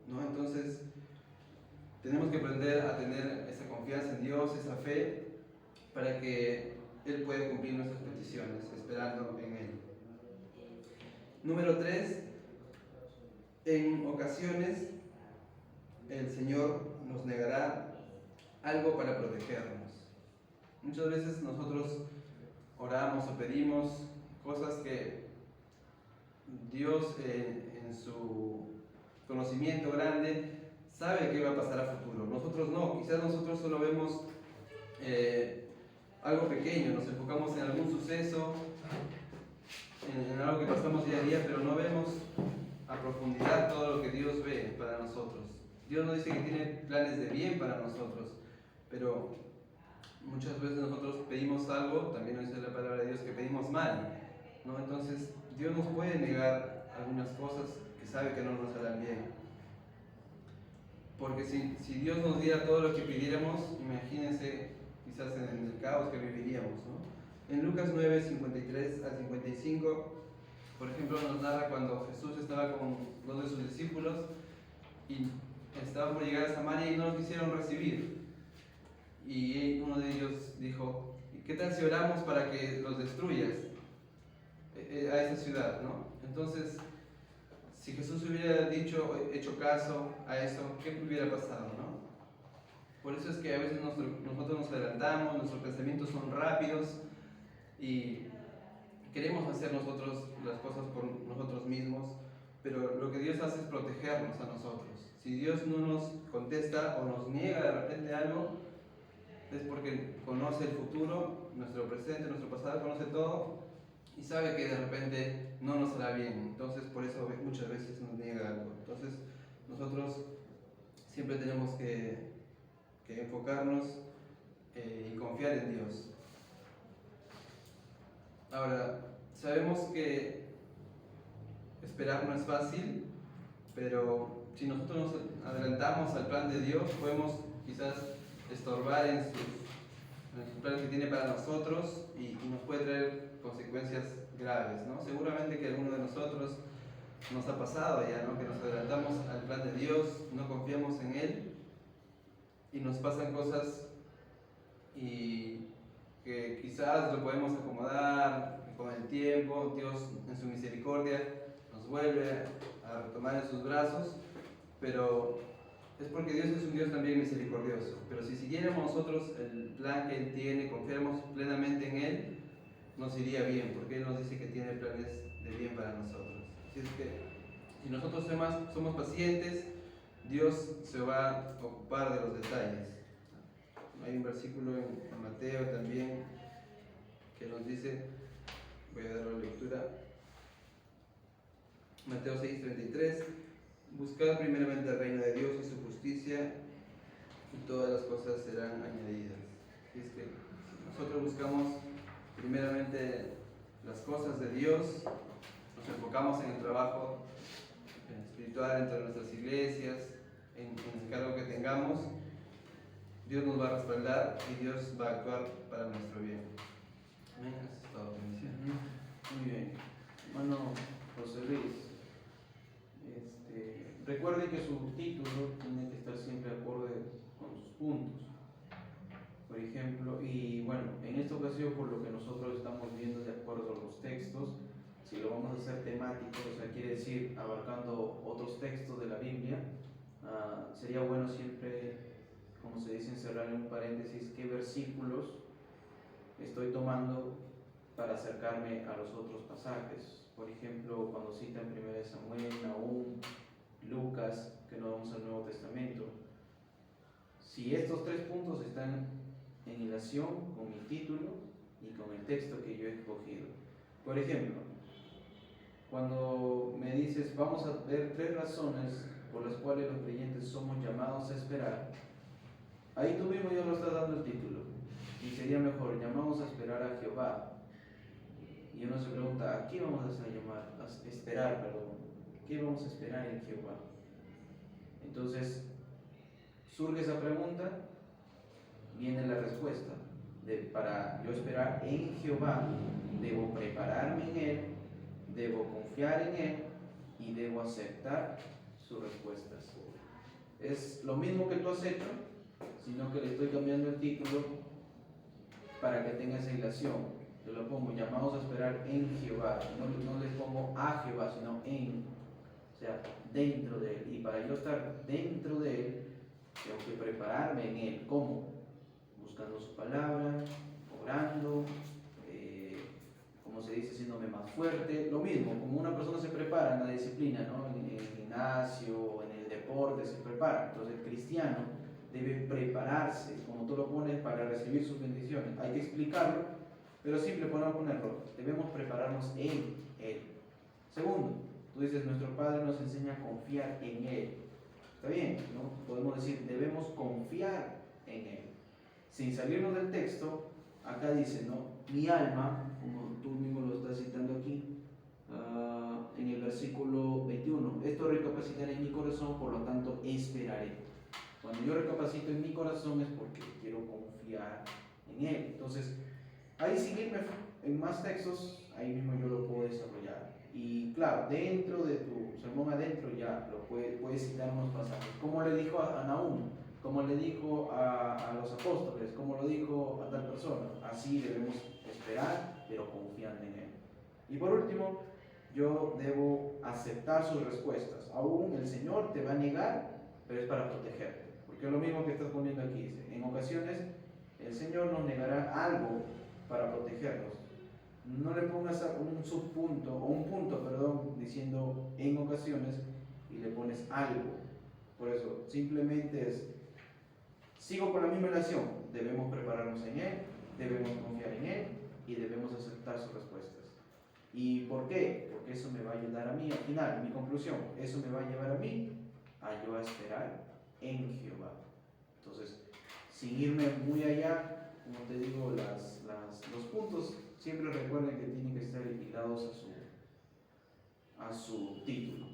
¿no? Entonces, tenemos que aprender a tener esa confianza en Dios, esa fe, para que Él pueda cumplir nuestras peticiones, esperando en Él. Número 3, en ocasiones el Señor nos negará algo para protegernos. Muchas veces nosotros oramos o pedimos cosas que Dios en su conocimiento grande sabe qué va a pasar a futuro. Nosotros no, quizás nosotros solo vemos algo pequeño, nos enfocamos en algún suceso, en algo que pasamos día a día, pero no vemos a profundidad todo lo que Dios ve para nosotros. Dios nos dice que tiene planes de bien para nosotros, pero muchas veces nosotros pedimos algo, también nos dice la palabra de Dios que pedimos mal, ¿no? Entonces Dios nos puede negar algunas cosas que sabe que no nos harán bien. Porque si Dios nos diera todo lo que pidiéramos, imagínense quizás en el caos que viviríamos, ¿no? En Lucas 9, 53 al 55, por ejemplo, nos narra cuando Jesús estaba con dos de sus discípulos y estaban por llegar a Samaria y no los quisieron recibir. Y uno de ellos dijo, ¿qué tal si oramos para que los destruyas a esa ciudad, ¿no? Entonces, si Jesús hubiera hecho caso a eso, ¿qué hubiera pasado, no? Por eso es que a veces nosotros nos adelantamos, nuestros pensamientos son rápidos y queremos hacer nosotros las cosas por nosotros mismos, pero lo que Dios hace es protegernos a nosotros. Si Dios no nos contesta o nos niega de repente algo, es porque conoce el futuro, nuestro presente, nuestro pasado, conoce todo y sabe que de repente no nos hará bien. Entonces por eso muchas veces nos niega algo. Entonces nosotros siempre tenemos que enfocarnos y confiar en Dios. Ahora, sabemos que esperar no es fácil, pero si nosotros nos adelantamos al plan de Dios, podemos quizás estorbar en sus planes que tiene para nosotros y nos puede traer consecuencias graves, ¿no? Seguramente que alguno de nosotros nos ha pasado ya, ¿no? Que nos adelantamos al plan de Dios, no confiamos en Él y nos pasan cosas y que quizás lo podemos acomodar con el tiempo. Dios en su misericordia nos vuelve a retomar en sus brazos, pero es porque Dios es un Dios también misericordioso. Pero si siguiéramos nosotros el plan que Él tiene, confiáramos plenamente en Él, nos iría bien, porque Él nos dice que tiene planes de bien para nosotros. Así es que si nosotros somos pacientes, Dios se va a ocupar de los detalles. Hay un versículo en Mateo también que nos dice, voy a dar la lectura, Mateo 6:33, buscad primeramente el reino de Dios y su justicia y todas las cosas serán añadidas. Así es que si nosotros buscamos primeramente las cosas de Dios, nos enfocamos en el trabajo espiritual entre nuestras iglesias, en el cargo que tengamos, Dios nos va a respaldar y Dios va a actuar para nuestro bien. Amén. Eso es todo.
Muy bien. Hermano José Luis, recuerde que su título tiene que estar siempre acorde con sus puntos. Por ejemplo, y bueno, en esta ocasión, por lo que nosotros estamos viendo de acuerdo a los textos, si lo vamos a hacer temático, o sea, quiere decir abarcando otros textos de la Biblia, sería bueno siempre, como se dice, encerrar en un paréntesis qué versículos estoy tomando para acercarme a los otros pasajes. Por ejemplo, cuando citan 1 Samuel, Nahum, Lucas, que no vamos al Nuevo Testamento. Si estos tres puntos están en hilación con mi título y con el texto que yo he escogido. Por ejemplo, cuando me dices, vamos a ver 3 razones por las cuales los creyentes somos llamados a esperar, ahí tú mismo ya lo estás dando el título. Y sería mejor, llamamos a esperar a Jehová. Y uno se pregunta, ¿a qué vamos a esperar? ¿Qué vamos a esperar en Jehová? Entonces, surge esa pregunta, viene la respuesta. Para yo esperar en Jehová, debo prepararme en Él, debo confiar en Él y debo aceptar sus respuestas. Es lo mismo que tú has hecho, sino que le estoy cambiando el título para que tenga esa hilación. Yo lo pongo, llamados a esperar en Jehová. No les pongo a Jehová, sino en, o sea, dentro de Él. Y para yo estar dentro de Él, tengo que prepararme en Él. ¿Cómo? Buscando su palabra, orando, como se dice, haciéndome más fuerte. Lo mismo, como una persona se prepara en la disciplina, ¿no? En el gimnasio, en el deporte, se prepara. Entonces el cristiano debe prepararse, como tú lo pones, para recibir sus bendiciones. Hay que explicarlo, pero simple podemos ponerlo. Debemos prepararnos en Él. Segundo, tú dices, nuestro Padre nos enseña a confiar en Él. Está bien, ¿no? Podemos decir, debemos confiar en Él. Sin salirnos del texto, acá dice, ¿no? Mi alma, como tú mismo lo estás citando aquí, en el versículo 21, esto recapacitaré en mi corazón, por lo tanto esperaré. Cuando yo recapacito en mi corazón es porque quiero confiar en Él. Entonces, ahí seguirme en más textos, ahí mismo yo lo puedo desarrollar. Y claro, dentro de tu sermón adentro ya lo puedes citar unos pasajes. Como le dijo a Nahum, como le dijo a los apóstoles, como lo dijo a tal persona. Así debemos esperar, pero confiando en Él. Y por último, yo debo aceptar sus respuestas. Aún el Señor te va a negar, pero es para protegerte. Porque es lo mismo que estás poniendo aquí. Dice, en ocasiones el Señor nos negará algo para protegernos. No le pongas un subpunto, o un punto, perdón, diciendo en ocasiones y le pones algo. Por eso, simplemente es, sigo con la misma relación. Debemos prepararnos en Él, debemos confiar en Él y debemos aceptar sus respuestas. ¿Y por qué? Porque eso me va a ayudar a mí, al final, mi conclusión, eso me va a llevar a mí a yo a esperar en Jehová. Entonces, sin irme muy allá, como te digo, los puntos siempre recuerden que tienen que estar ligados a su título.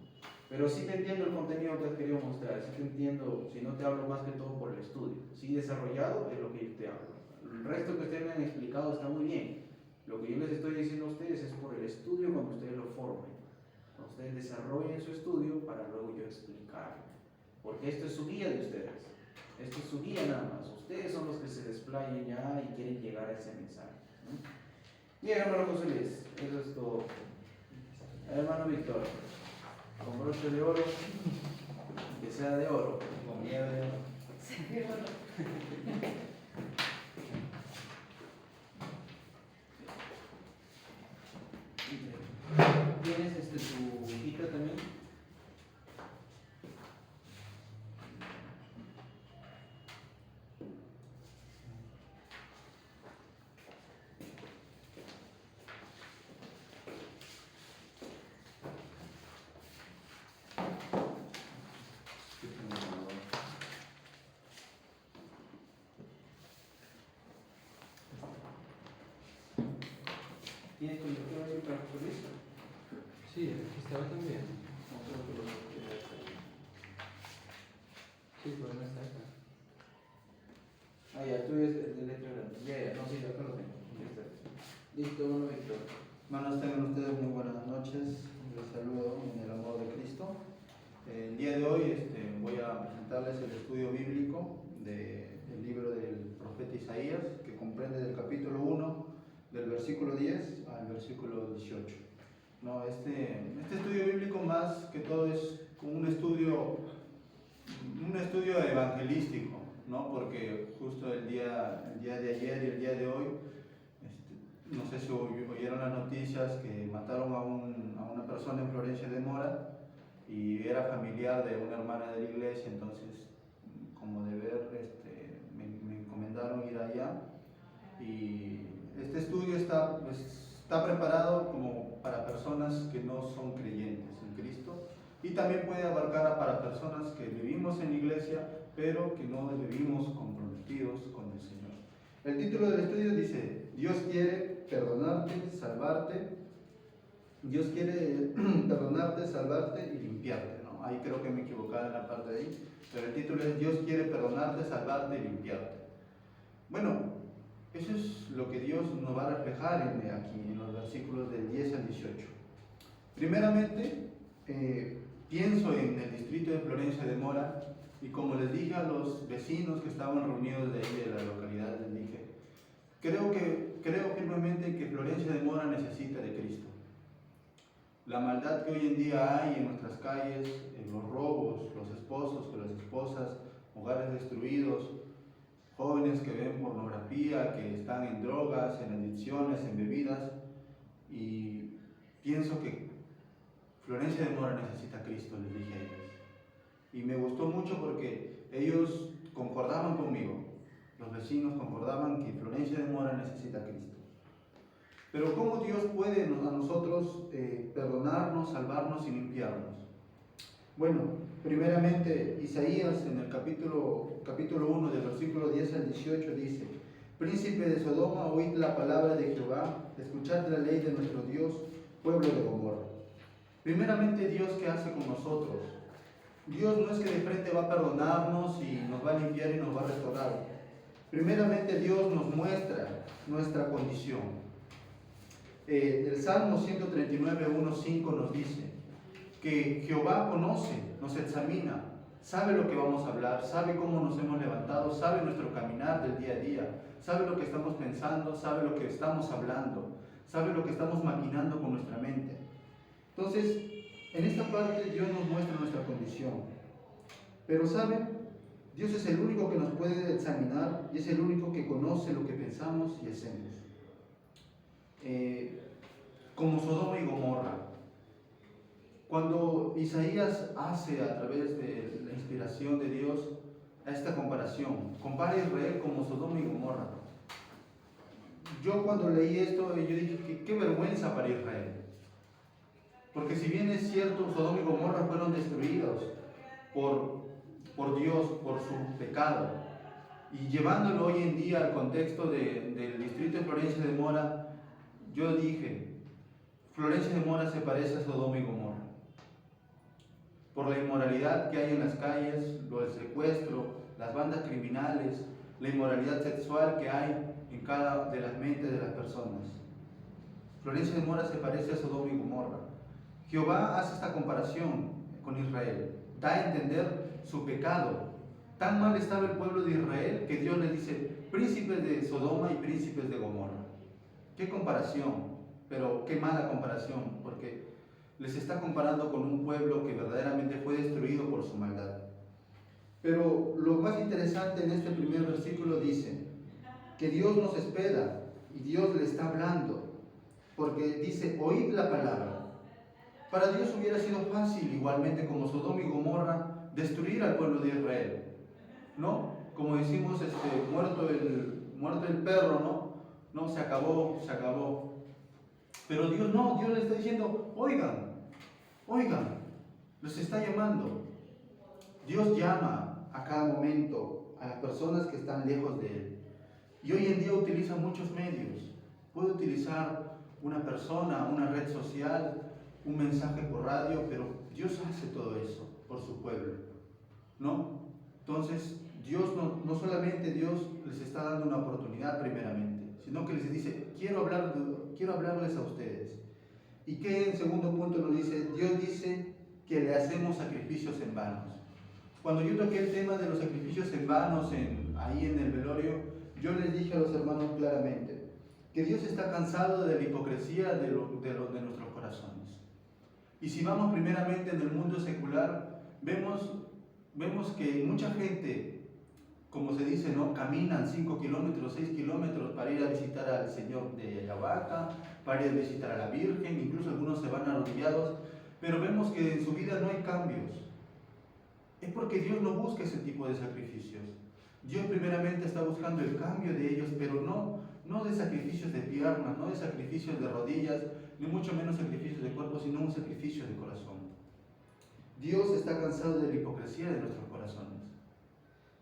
Pero sí te entiendo el contenido que has querido mostrar, sí te entiendo, si no te hablo más que todo por el estudio. Sí desarrollado es lo que yo te hablo. El resto que ustedes me han explicado está muy bien. Lo que yo les estoy diciendo a ustedes es por el estudio cuando ustedes lo formen. Cuando ustedes desarrollen su estudio para luego yo explicarlo. Porque esto es su guía de ustedes. Esto es su guía nada más. Ustedes son los que se desplayen ya y quieren llegar a ese mensaje, ¿no? Bien, hermano José Luis, eso es todo. Hermano Víctor, con broche de oro, que sea de oro.
Con nieve.
¿Tienes tu hojita también? ¿Tienes tu lectura ahí para José Luis?
Sí, aquí estaba también. Sí, pero no está acá.
Ah, ya, tú eres el de letra grande. Ya, no, sí, acá lo tengo. Ya está. Listo, bueno, Víctor.
Hermanos, tengan ustedes muy buenas noches. Les saludo en el amor de Cristo. El día de hoy voy a presentarles el estudio bíblico del libro del profeta Isaías, que comprende del capítulo 1, del versículo 10 al versículo 18. No, este estudio bíblico más que todo es un estudio evangelístico, ¿no? Porque justo el día de ayer y el día de hoy, no sé si oyeron las noticias que mataron a una persona en Florencia de Mora y era familiar de una hermana de la iglesia. Entonces, como de ver, me encomendaron ir allá, y este estudio está preparado como para personas que no son creyentes en Cristo, y también puede abarcar para personas que vivimos en la iglesia pero que no vivimos comprometidos con el Señor. El título del estudio dice: Dios quiere perdonarte, salvarte. Dios quiere perdonarte, salvarte y limpiarte, ¿no? Ahí creo que me equivocaba en la parte de ahí, pero el título es: Dios quiere perdonarte, salvarte y limpiarte. Bueno, eso es lo que Dios nos va a reflejar aquí en los versículos del 10 al 18. Primeramente, pienso en el distrito de Florencia de Mora, y como les dije a los vecinos que estaban reunidos de ahí de la localidad, les dije, creo firmemente que Florencia de Mora necesita de Cristo. La maldad que hoy en día hay en nuestras calles, en los robos, los esposos con las esposas, hogares destruidos, jóvenes que ven pornografía, que están en drogas, en adicciones, en bebidas, y pienso que Florencia de Mora necesita a Cristo, les dije a ellos. Y me gustó mucho porque ellos concordaban conmigo, los vecinos concordaban que Florencia de Mora necesita a Cristo. Pero ¿cómo Dios puede a nosotros perdonarnos, salvarnos y limpiarnos? Bueno, primeramente Isaías en el capítulo 1 del versículo 10 al 18 dice: Príncipe de Sodoma, oíd la palabra de Jehová, escuchad la ley de nuestro Dios, pueblo de Gomorra. Primeramente, Dios, ¿qué hace con nosotros? Dios no es que de frente va a perdonarnos y nos va a limpiar y nos va a restaurar. Primeramente, Dios nos muestra nuestra condición. El Salmo 139, 1:5 nos dice que Jehová conoce, nos examina, sabe lo que vamos a hablar, sabe cómo nos hemos levantado, sabe nuestro caminar del día a día, sabe lo que estamos pensando, sabe lo que estamos hablando, sabe lo que estamos maquinando con nuestra mente. Entonces, en esta parte Dios nos muestra nuestra condición. Pero ¿saben? Dios es el único que nos puede examinar y es el único que conoce lo que pensamos y hacemos. Como Sodoma y Gomorra. Cuando Isaías hace a través de la inspiración de Dios esta comparación, compara a Israel como Sodoma y Gomorra. Yo cuando leí esto, yo dije, qué vergüenza para Israel. Porque si bien es cierto, Sodoma y Gomorra fueron destruidos por Dios, por su pecado, y llevándolo hoy en día al contexto del distrito de Florencia de Mora, yo dije, Florencia de Mora se parece a Sodoma y Gomorra. Por la inmoralidad que hay en las calles, el secuestro, las bandas criminales, la inmoralidad sexual que hay en cada de las mentes de las personas. Florencia de Mora se parece a Sodoma y Gomorra. Jehová hace esta comparación con Israel, da a entender su pecado. Tan mal estaba el pueblo de Israel que Dios les dice, príncipes de Sodoma y príncipes de Gomorra. Qué comparación, pero qué mala comparación, porque les está comparando con un pueblo que verdaderamente fue destruido por su maldad. Pero lo más interesante en este primer versículo dice que Dios nos espera y Dios le está hablando, porque dice, oíd la palabra. Para Dios hubiera sido fácil, igualmente como Sodoma y Gomorra, destruir al pueblo de Israel, ¿no? Como decimos, muerto el perro, ¿no? Se acabó. Pero Dios no, Dios le está diciendo, oigan, los está llamando. Dios llama a cada momento a las personas que están lejos de Él. Y hoy en día utiliza muchos medios. Puede utilizar una persona, una red social, un mensaje por radio, pero Dios hace todo eso por su pueblo, ¿no? Entonces, Dios no solamente Dios les está dando una oportunidad primeramente, sino que les dice, quiero hablarles a ustedes. ¿Y qué en segundo punto nos dice? Dios dice que le hacemos sacrificios en vanos. Cuando yo toqué el tema de los sacrificios en vanos ahí en el velorio, yo les dije a los hermanos claramente que Dios está cansado de la hipocresía de nuestros corazones. Y si vamos primeramente en el mundo secular, vemos que mucha gente, como se dice, ¿no? Caminan 5 kilómetros, 6 kilómetros para ir a visitar al Señor de Ayahuasca, para ir a visitar a la Virgen, incluso algunos se van arrodillados, pero vemos que en su vida no hay cambios. Es porque Dios no busca ese tipo de sacrificios. Dios primeramente está buscando el cambio de ellos, pero no de sacrificios de piernas, no de sacrificios de rodillas, ni mucho menos sacrificios de cuerpo, sino un sacrificio de corazón. Dios está cansado de la hipocresía de nuestros corazones.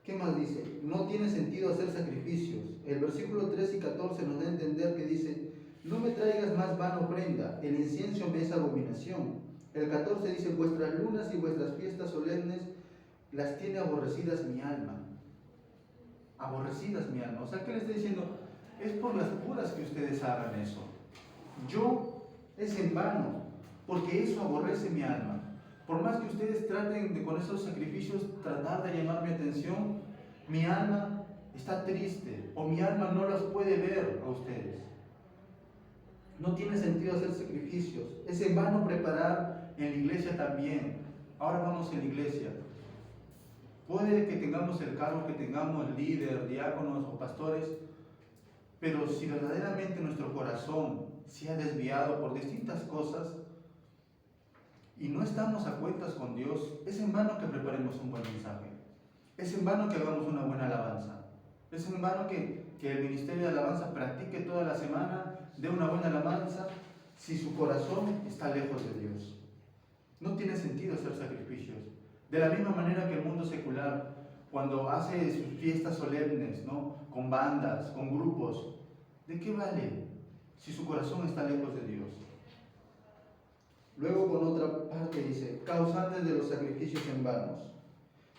¿Qué más dice? No tiene sentido hacer sacrificios. El versículo 13 y 14 nos da a entender que dice, no me traigas más vana ofrenda, el incienso me es abominación. El 14 dice, vuestras lunas y vuestras fiestas solemnes las tiene aborrecidas mi alma. Aborrecidas mi alma. O sea, ¿qué le está diciendo? Es por las puras que ustedes hagan eso. Es en vano, porque eso aborrece mi alma. Por más que ustedes traten de con esos sacrificios tratar de llamar mi atención, mi alma está triste, o mi alma no los puede ver a ustedes. No tiene sentido hacer sacrificios. Es en vano preparar en la iglesia también. Ahora vamos en la iglesia. Puede que tengamos el cargo que tengamos, líder, diáconos o pastores, pero si verdaderamente nuestro corazón se ha desviado por distintas cosas y no estamos a cuentas con Dios, es en vano que preparemos un buen mensaje. Es en vano que hagamos una buena alabanza. Es en vano que el ministerio de alabanza practique toda la semana, dé una buena alabanza, si su corazón está lejos de Dios. No tiene sentido hacer sacrificios. De la misma manera que el mundo secular, cuando hace sus fiestas solemnes, ¿no? Con bandas, con grupos, ¿de qué vale si su corazón está lejos de Dios? Luego con otra parte dice, causantes de los sacrificios en vanos.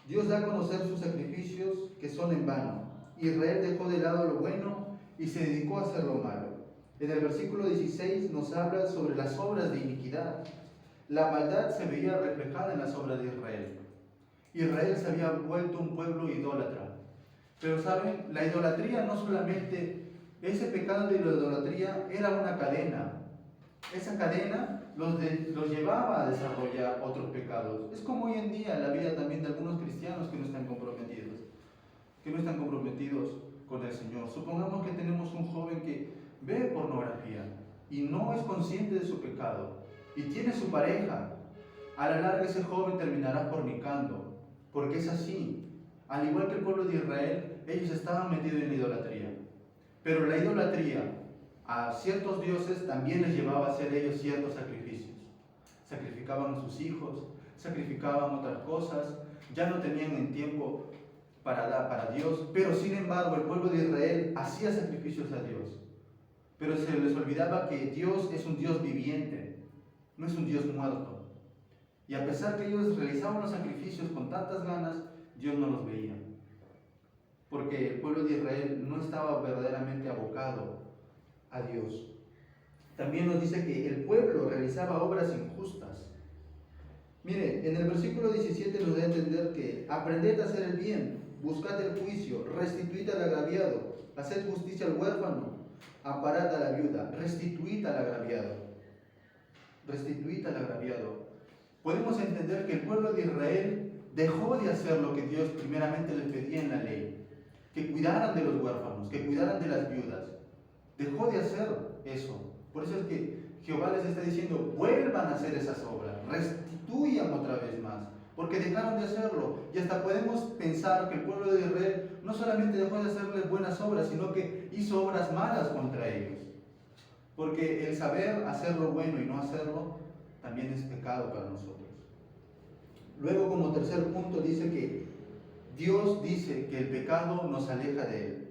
Dios da a conocer sus sacrificios que son en vano. Israel dejó de lado lo bueno y se dedicó a hacer lo malo. En el versículo 16 nos habla sobre las obras de iniquidad. La maldad se veía reflejada en las obras de Israel. Israel se había vuelto un pueblo idólatra. Pero saben, la idolatría no solamente, ese pecado de la idolatría era una cadena. Esa cadena los llevaba a desarrollar otros pecados. Es como hoy en día en la vida también de algunos cristianos que no están comprometidos con el Señor. Supongamos que tenemos un joven que ve pornografía y no es consciente de su pecado y tiene su pareja. A la larga ese joven terminará fornicando, porque es así. Al igual que el pueblo de Israel, ellos estaban metidos en idolatría. Pero la idolatría a ciertos dioses también les llevaba a hacer ellos ciertos sacrificios. Sacrificaban a sus hijos, sacrificaban otras cosas, ya no tenían el tiempo para dar para Dios, pero sin embargo el pueblo de Israel hacía sacrificios a Dios. Pero se les olvidaba que Dios es un Dios viviente, no es un Dios muerto. Y a pesar que ellos realizaban los sacrificios con tantas ganas, Dios no los veía. Porque el pueblo de Israel no estaba verdaderamente abocado a Dios. También nos dice que el pueblo realizaba obras injustas. Mire, en el versículo 17 nos da a entender que aprended a hacer el bien, buscad el juicio, restituid al agraviado, haced justicia al huérfano, amparad a la viuda, restituid al agraviado. Restituid al agraviado. Podemos entender que el pueblo de Israel dejó de hacer lo que Dios primeramente les pedía en la ley, que cuidaran de los huérfanos, que cuidaran de las viudas. Dejó de hacer eso. Por eso es que Jehová les está diciendo, vuelvan a hacer esas obras, restituyan otra vez más, porque dejaron de hacerlo. Y hasta podemos pensar que el pueblo de Israel no solamente dejó de hacerles buenas obras, sino que hizo obras malas contra ellos. Porque el saber hacer lo bueno y no hacerlo también es pecado para nosotros. Luego, como tercer punto, dice que Dios dice que el pecado nos aleja de Él.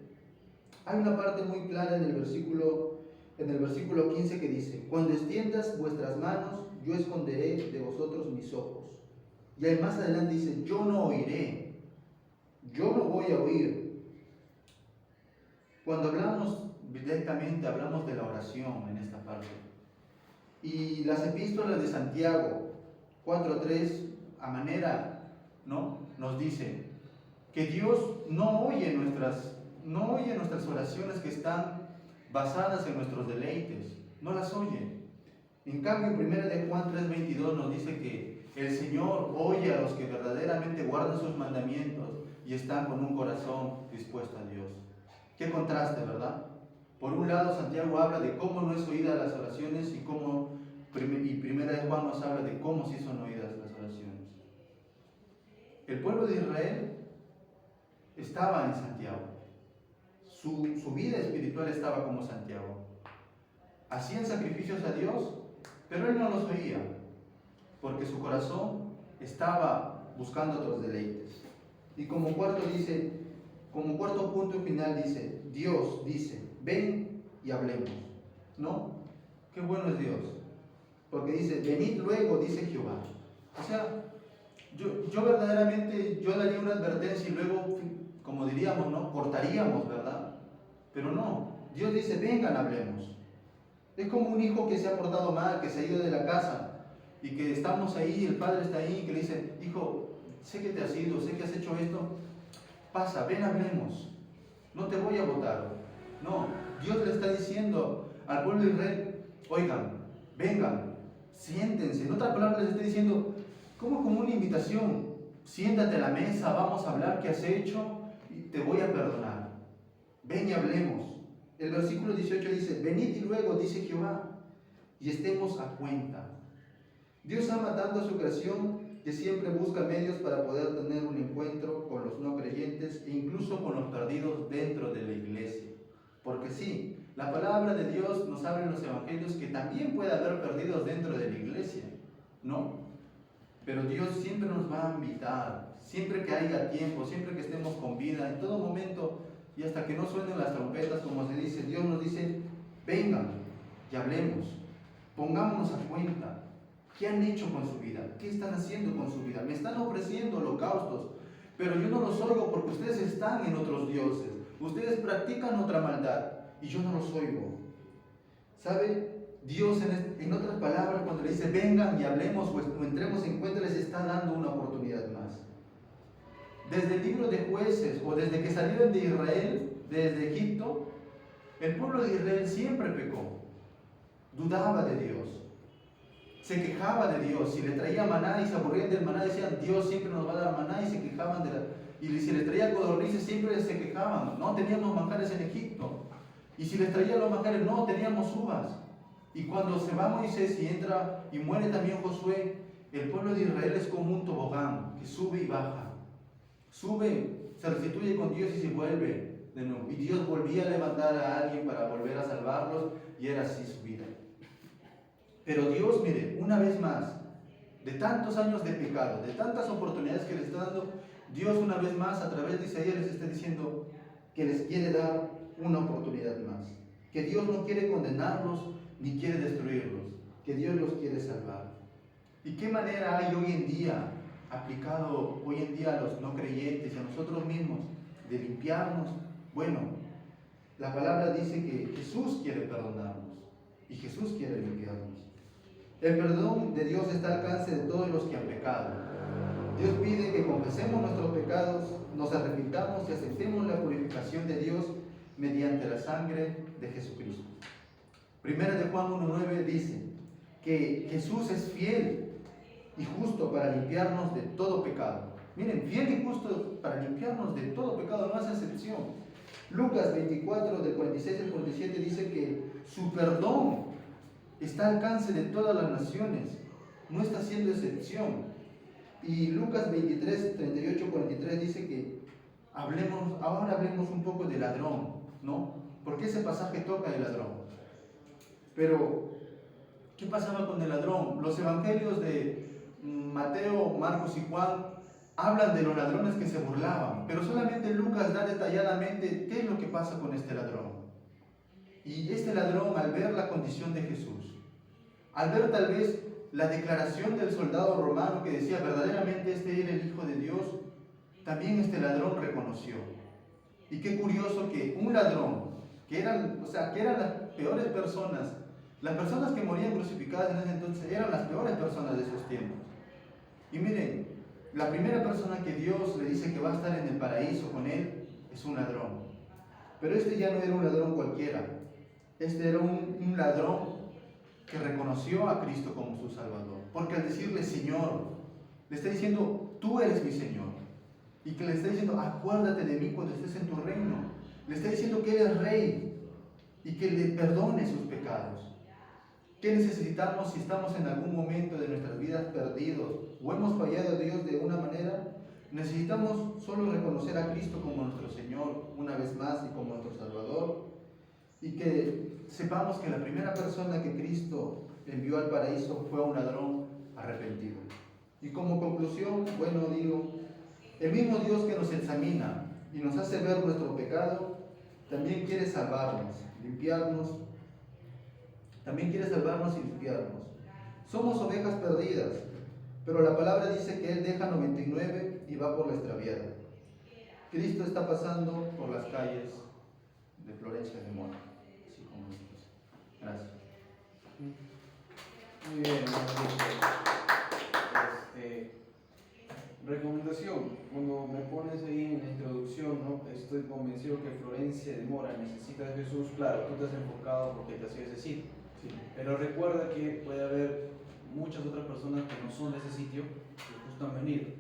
Hay una parte muy clara en el versículo 15 que dice, cuando extiendas vuestras manos, yo esconderé de vosotros mis ojos. Y ahí más adelante dice, yo no oiré, yo no voy a oír. Cuando hablamos directamente, hablamos de la oración en esta parte. Y las epístolas de Santiago 4:3, a manera, ¿no?, nos dice que Dios no oye nuestras oraciones que están basadas en nuestros deleites, no las oye. En cambio, en 1 de Juan 3:22 nos dice que el Señor oye a los que verdaderamente guardan sus mandamientos y están con un corazón dispuesto a Dios. Qué contraste, ¿verdad? Por un lado, Santiago habla de cómo no es oídas las oraciones y 1 de Juan nos habla de cómo sí son oídas las oraciones. El pueblo de Israel estaba en Santiago. Su vida espiritual estaba como Santiago. Hacían sacrificios a Dios, pero él no los oía, porque su corazón estaba buscando otros deleites. Y como cuarto punto final dice, Dios dice, ven y hablemos. ¿No? Qué bueno es Dios. Porque dice, venid luego, dice Jehová. O sea, yo verdaderamente, yo daría una advertencia y luego, como diríamos, ¿no?, cortaríamos, ¿verdad? Pero no, Dios dice, vengan, hablemos. Es como un hijo que se ha portado mal, que se ha ido de la casa y que estamos ahí, el padre está ahí, que le dice, hijo, sé que te has ido, sé que has hecho esto, pasa, ven, hablemos, no te voy a botar. No, Dios le está diciendo al pueblo de Israel, oigan, vengan, siéntense. En otras palabras les está diciendo, como una invitación, siéntate a la mesa, vamos a hablar qué has hecho y te voy a perdonar. Ven y hablemos. El versículo 18 dice, venid y luego, dice Jehová, y estemos a cuenta. Dios ama tanto a su creación que siempre busca medios para poder tener un encuentro con los no creyentes e incluso con los perdidos dentro de la iglesia. Porque sí, la palabra de Dios nos habla en los evangelios que también puede haber perdidos dentro de la iglesia, ¿no? Pero Dios siempre nos va a invitar, siempre que haya tiempo, siempre que estemos con vida, en todo momento, y hasta que no suenen las trompetas, como se dice, Dios nos dice, vengan y hablemos, pongámonos a cuenta. ¿Qué han hecho con su vida? ¿Qué están haciendo con su vida? Me están ofreciendo holocaustos, pero yo no los oigo porque ustedes están en otros dioses. Ustedes practican otra maldad y yo no los oigo. ¿Sabe? Dios, en otras palabras, cuando le dice vengan y hablemos o entremos en cuenta, les está dando una oportunidad más. Desde el libro de Jueces o desde que salieron de Israel, desde Egipto, el pueblo de Israel siempre pecó, dudaba de Dios. se quejaba de Dios. Si le traía maná y se aburrían del maná, decían, Dios siempre nos va a dar maná, y se quejaban y si les traía codornices siempre se quejaban, no teníamos manjares en Egipto. Y si les traía los manjares, no teníamos uvas. Y cuando se va Moisés y entra y muere también Josué, el pueblo de Israel es como un tobogán que sube y baja. Sube, se restituye con Dios y se vuelve de nuevo. Y Dios volvía a levantar a alguien para volver a salvarlos, y era así su vida. Pero Dios, mire, una vez más, de tantos años de pecado, de tantas oportunidades que les está dando, Dios una vez más a través de Isaías les está diciendo que les quiere dar una oportunidad más. Que Dios no quiere condenarlos ni quiere destruirlos, que Dios los quiere salvar. ¿Y qué manera hay hoy en día, aplicado hoy en día a los no creyentes y a nosotros mismos, de limpiarnos? Bueno, la palabra dice que Jesús quiere perdonarnos y Jesús quiere limpiarnos. El perdón de Dios está al alcance de todos los que han pecado. Dios pide que confesemos nuestros pecados, nos arrepintamos y aceptemos la purificación de Dios mediante la sangre de Jesucristo. Primera de Juan 1:9 dice que Jesús es fiel y justo para limpiarnos de todo pecado. Miren, fiel y justo para limpiarnos de todo pecado, no hace excepción. Lucas 24, del 46 al 47 dice que su perdón está al alcance de todas las naciones, no está haciendo excepción. Y Lucas 23, 38, 43 dice que ahora hablemos un poco de ladrón, ¿no? Porque ese pasaje toca el ladrón. Pero, ¿qué pasaba con el ladrón? Los evangelios de Mateo, Marcos y Juan hablan de los ladrones que se burlaban, pero solamente Lucas da detalladamente qué es lo que pasa con este ladrón. Y este ladrón, al ver la condición de Jesús, al ver tal vez la declaración del soldado romano que decía verdaderamente este era el Hijo de Dios, también este ladrón reconoció. Y qué curioso que un ladrón, que eran las peores personas, las personas que morían crucificadas en ese entonces eran las peores personas de esos tiempos. Y miren, la primera persona que Dios le dice que va a estar en el paraíso con él es un ladrón. Pero este ya no era un ladrón cualquiera. Este era un ladrón que reconoció a Cristo como su Salvador. Porque al decirle Señor, le está diciendo, tú eres mi Señor. Y que le está diciendo, acuérdate de mí cuando estés en tu reino. Le está diciendo que Él es Rey y que le perdone sus pecados. ¿Qué necesitamos si estamos en algún momento de nuestras vidas perdidos o hemos fallado a Dios de una manera? Necesitamos solo reconocer a Cristo como nuestro Señor una vez más y como nuestro Salvador, y que sepamos que la primera persona que Cristo envió al paraíso fue a un ladrón arrepentido. Y como conclusión, bueno, digo, el mismo Dios que nos examina y nos hace ver nuestro pecado, también quiere salvarnos, limpiarnos. También quiere salvarnos y limpiarnos. Somos ovejas perdidas, pero la palabra dice que Él deja 99 y va por la extraviada. Cristo está pasando por las calles de Florencia de Mora, así como nosotros. Gracias.
Muy bien, recomendación, cuando me pones ahí en la introducción, ¿no? Estoy convencido que Florencia de Mora necesita de Jesús. Claro, tú te has enfocado porque te hacía ese sitio.
Sí.
Pero recuerda que puede haber muchas otras personas que no son de ese sitio, que justo han venido.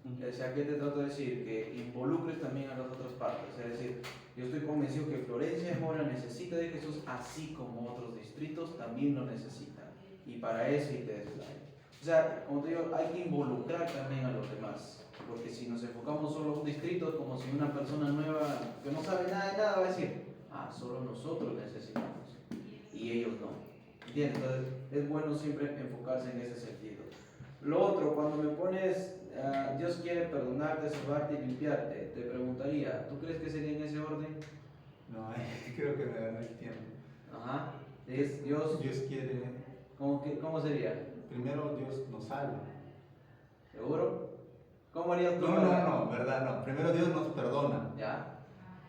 O sea, ¿qué te trato de decir? Que involucres también a las otras partes. Es decir, yo estoy convencido que Florencia de Mora necesita de Jesús, así como otros distritos también lo necesitan. Y para eso ITS Live. O sea, como te digo, hay que involucrar también a los demás. Porque si nos enfocamos solo en un distrito, es como si una persona nueva que no sabe nada de nada va a decir, solo nosotros necesitamos. Y ellos no. ¿Entiendes? Entonces es bueno siempre enfocarse en ese sentido. Lo otro, cuando me pones Dios quiere perdonarte, salvarte y limpiarte, te preguntaría, ¿tú crees que sería en ese orden?
No, creo que me ganó el tiempo.
Ajá. Es Dios.
Dios quiere.
¿Cómo sería?
Primero Dios nos salva.
¿Seguro? ¿Cómo harías tú?
No, verdad, no. Primero Dios nos perdona.
Ya.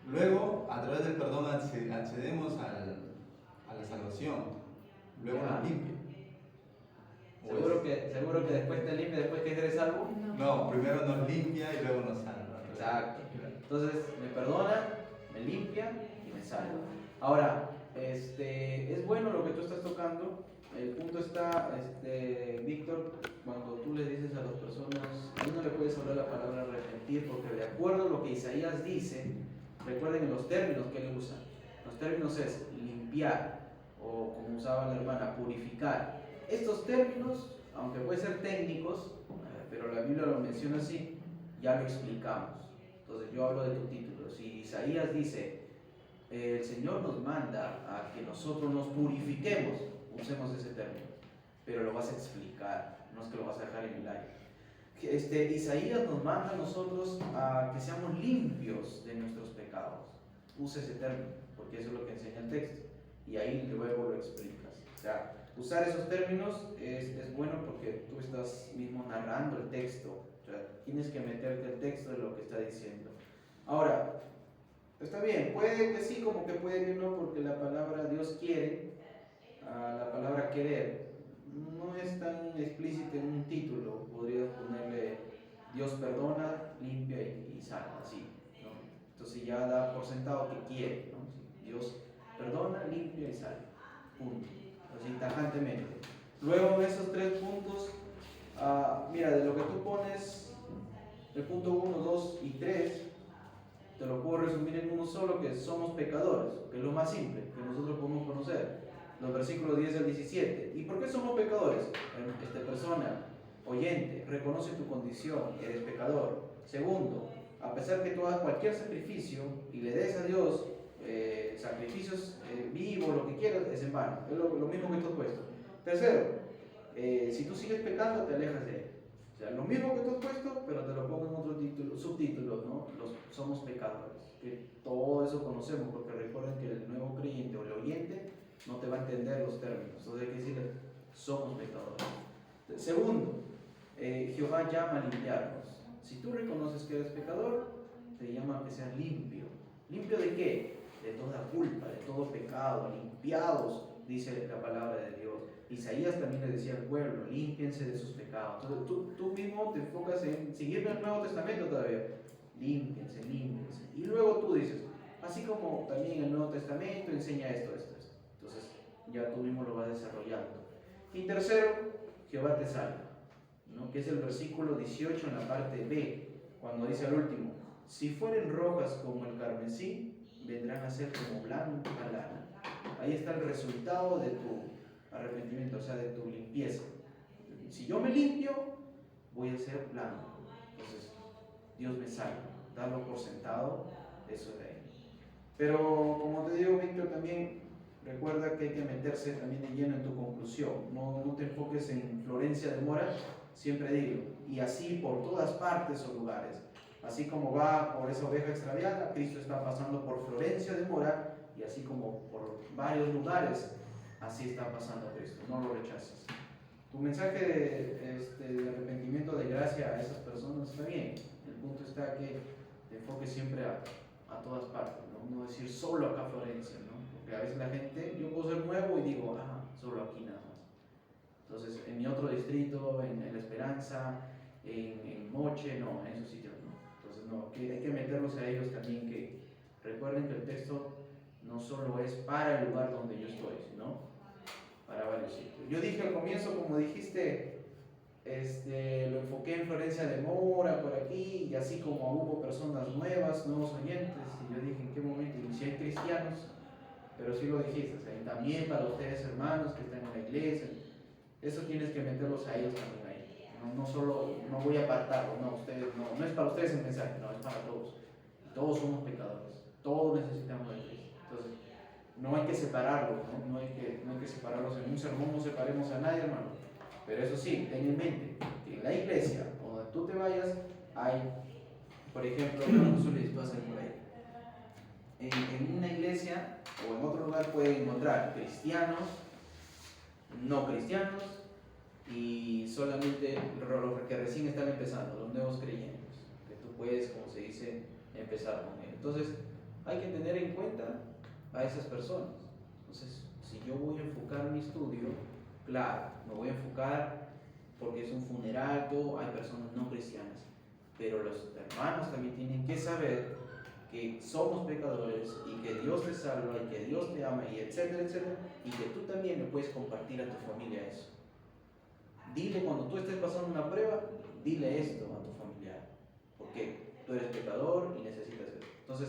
Luego, a través del perdón accedemos a la salvación. Luego nos limpia.
¿Seguro que después te limpia, después que eres salvo?
No, primero nos limpia y luego nos salva.
Exacto. Entonces me perdona, me limpia y me salva. Ahora, es bueno lo que tú estás tocando, el punto está, Víctor, cuando tú le dices a las personas, tú no le puedes hablar la palabra arrepentir, porque de acuerdo a lo que Isaías dice, recuerden los términos que él usa. Los términos es limpiar, o como usaba la hermana, purificar. Estos términos, aunque pueden ser técnicos, pero la Biblia lo menciona así, ya lo explicamos. Entonces yo hablo de tu título. Si Isaías dice, el Señor nos manda a que nosotros nos purifiquemos, usemos ese término, pero lo vas a explicar, no es que lo vas a dejar en el aire. Isaías nos manda a nosotros a que seamos limpios de nuestros pecados. Use ese término, porque eso es lo que enseña el texto, y ahí luego lo explicas. O sea, usar esos términos es bueno porque tú estás mismo narrando el texto, o sea, tienes que meterte el texto de lo que está diciendo. Ahora, está bien, puede que sí, como que puede que no, porque la palabra Dios quiere, la palabra querer, no es tan explícita en un título. Podrías ponerle Dios perdona, limpia y sana, así, ¿no? Entonces ya da por sentado que quiere, ¿no? Dios perdona, limpia y sana, punto, así tajantemente. Luego esos 3 puntos, mira, de lo que tú pones, el punto 1, 2 y 3, te lo puedo resumir en uno solo, que somos pecadores, que es lo más simple que nosotros podemos conocer. Los versículos 10 al 17. ¿Y por qué somos pecadores? Esta persona, oyente, reconoce tu condición, eres pecador. Segundo, a pesar que tú hagas cualquier sacrificio y le des a Dios sacrificios vivos, lo que quieras, es en vano. Es lo mismo que tú has puesto. Tercero, si tú sigues pecando, te alejas de Él. O sea, lo mismo que tú has puesto, pero te lo pongo en otro título, subtítulo, ¿no? Somos pecadores. Que todo eso conocemos, porque recuerden que el nuevo creyente o el oyente no te va a entender los términos. Entonces hay que decirle, somos pecadores. Segundo, Jehová llama a limpiarnos. Si tú reconoces que eres pecador, te llama a que seas limpio. ¿Limpio de qué? De toda culpa, de todo pecado, limpiados, dice la palabra de Dios. Isaías también le decía al pueblo, límpiense de sus pecados. Entonces tú mismo te enfocas en seguirme el Nuevo Testamento todavía. Límpiense, límpiense. Y luego tú dices, así como también el Nuevo Testamento enseña esto. Entonces ya tú mismo lo vas desarrollando. Y tercero, Jehová te salva, ¿no? Que es el versículo 18 en la parte B, cuando dice al último, si fueren rojas como el carmesí, vendrán a ser como blanca lana. Ahí está el resultado de tu arrepentimiento, o sea, de tu limpieza. Si yo me limpio, voy a ser blanco. Entonces, Dios me salva. Darlo por sentado, eso de ahí. Pero, como te digo, Víctor, también recuerda que hay que meterse también de lleno en tu conclusión. No te enfoques en Florencia de Mora, siempre digo, y así por todas partes o lugares. Así como va por esa oveja extraviada, Cristo está pasando por Florencia de Mora, y así como por varios lugares, así está pasando Cristo. No lo rechaces. Tu mensaje de arrepentimiento, de gracia a esas personas está bien. El punto está que te enfoques siempre a todas partes, no decir solo acá Florencia, ¿no? Porque a veces la gente, yo puedo ser nuevo y digo, solo aquí nada más. Entonces, en mi otro distrito, en La Esperanza, en Moche, no, en esos sitios no. Entonces, no, que hay que meterlos a ellos también, que recuerden que el texto no solo es para el lugar donde yo estoy, sino para varios sitios. Yo dije al comienzo, como dijiste, lo enfoqué en Florencia de Mora, por aquí, y así como hubo personas nuevas, nuevos oyentes, y yo dije, ¿en qué momento? Y si hay cristianos, pero sí lo dijiste, o sea, y también para ustedes hermanos que están en la iglesia, eso tienes que meterlos a ellos también ahí. No solo, no voy a apartarlos, no es para ustedes el mensaje, no, es para todos. Todos somos pecadores, todos necesitamos de Cristo. Entonces, no hay que separarlos, no hay que separarlos en un sermón, no separemos a nadie, hermano. Pero eso sí, ten en mente que en la iglesia, o donde tú te vayas, hay, por ejemplo, por ahí. En una iglesia o en otro lugar pueden encontrar cristianos, no cristianos y solamente los que recién están empezando, los nuevos creyentes, que tú puedes, como se dice, empezar con él. Entonces, hay que tener en cuenta a esas personas. Entonces, si yo voy a enfocar mi estudio, claro, me voy a enfocar porque es un funeral, hay personas no cristianas, pero los hermanos también tienen que saber que somos pecadores y que Dios te salva y que Dios te ama y etcétera, etcétera, y que tú también le puedes compartir a tu familia eso. Dile cuando tú estés pasando una prueba, dile esto a tu familiar, porque tú eres pecador y necesitas eso. Entonces,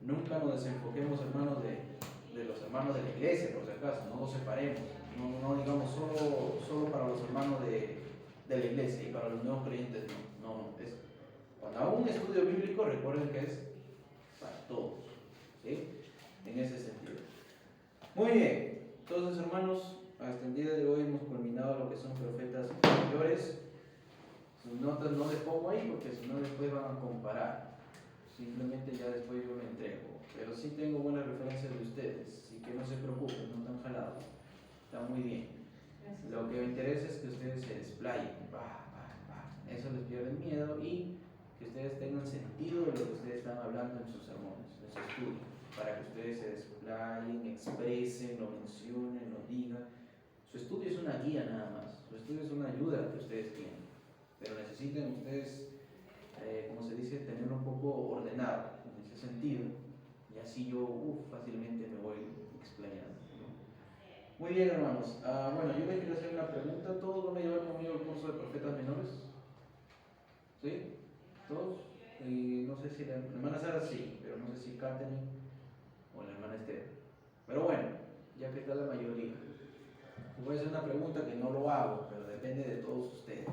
nunca nos desenfoquemos, hermanos, de los hermanos de la iglesia, por si acaso, no los separemos, no digamos solo para los hermanos de la iglesia y para los nuevos creyentes, no, es cuando hago un estudio bíblico, recuerden que es para todos, ¿sí? En ese sentido. Muy bien, entonces, hermanos, hasta el día de hoy hemos culminado lo que son profetas mayores. Sus notas no les pongo ahí porque si no después van a comparar. Simplemente ya después yo me entrego. Pero sí tengo buenas referencias de ustedes, así que no se preocupen, no están jalados. Está muy bien.
Gracias.
Lo que me interesa es que ustedes se desplayen. Eso les pierde el miedo y que ustedes tengan sentido de lo que ustedes están hablando en sus sermones, en su estudio, para que ustedes se desplayen, expresen, lo mencionen, lo digan. Su estudio es una guía nada más, su estudio es una ayuda que ustedes tienen, pero necesitan ustedes, como se dice, tener un poco ordenado en ese sentido, y así yo fácilmente me voy explayando, ¿no? Muy bien, hermanos. Bueno, yo les quiero hacer una pregunta. ¿Todos van a llevar conmigo el curso de profetas menores? ¿Sí? ¿Todos? Y no sé si la hermana Sara sí, pero no sé si Katherine o la hermana Esther. Pero bueno, ya que está la mayoría. Voy a hacer una pregunta que no lo hago, pero depende de todos ustedes.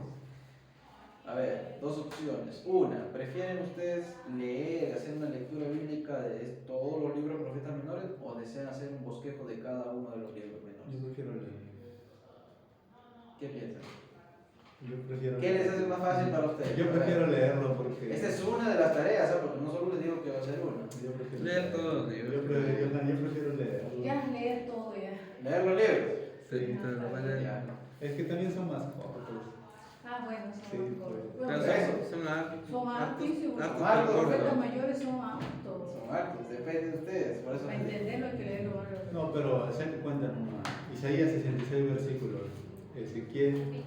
A ver, dos opciones. Una, ¿prefieren ustedes leer, hacer una lectura bíblica de todos los libros de profetas menores o desean hacer un bosquejo de cada uno de los libros menores?
Yo prefiero leer.
¿Qué piensan?
Yo prefiero
¿Qué les hace más fácil para ustedes?
Yo prefiero leerlo porque...
Esta es una de las tareas, ¿eh? Porque no solo les digo que va a ser una.
Yo prefiero
Leer todos los libros.
Yo prefiero leerlo.
Ya leer todo ya.
Leer los libros.
Sí, pero lo van a-
Ya.
Es que también son más cortos.
Ah, bueno, son
Sí,
muy
pues.
cortos.
Pero
Bueno,
eso.
son
son hartísimos.
hartos
Hartos,
por
Los
corto.
mayores son aptos.
Son hartos, depende de ustedes. Por eso
Para entenderlo hay que leerlo varias
No, pero hacer cuenta nomás. Isaías 66 versículos. Ezequiel,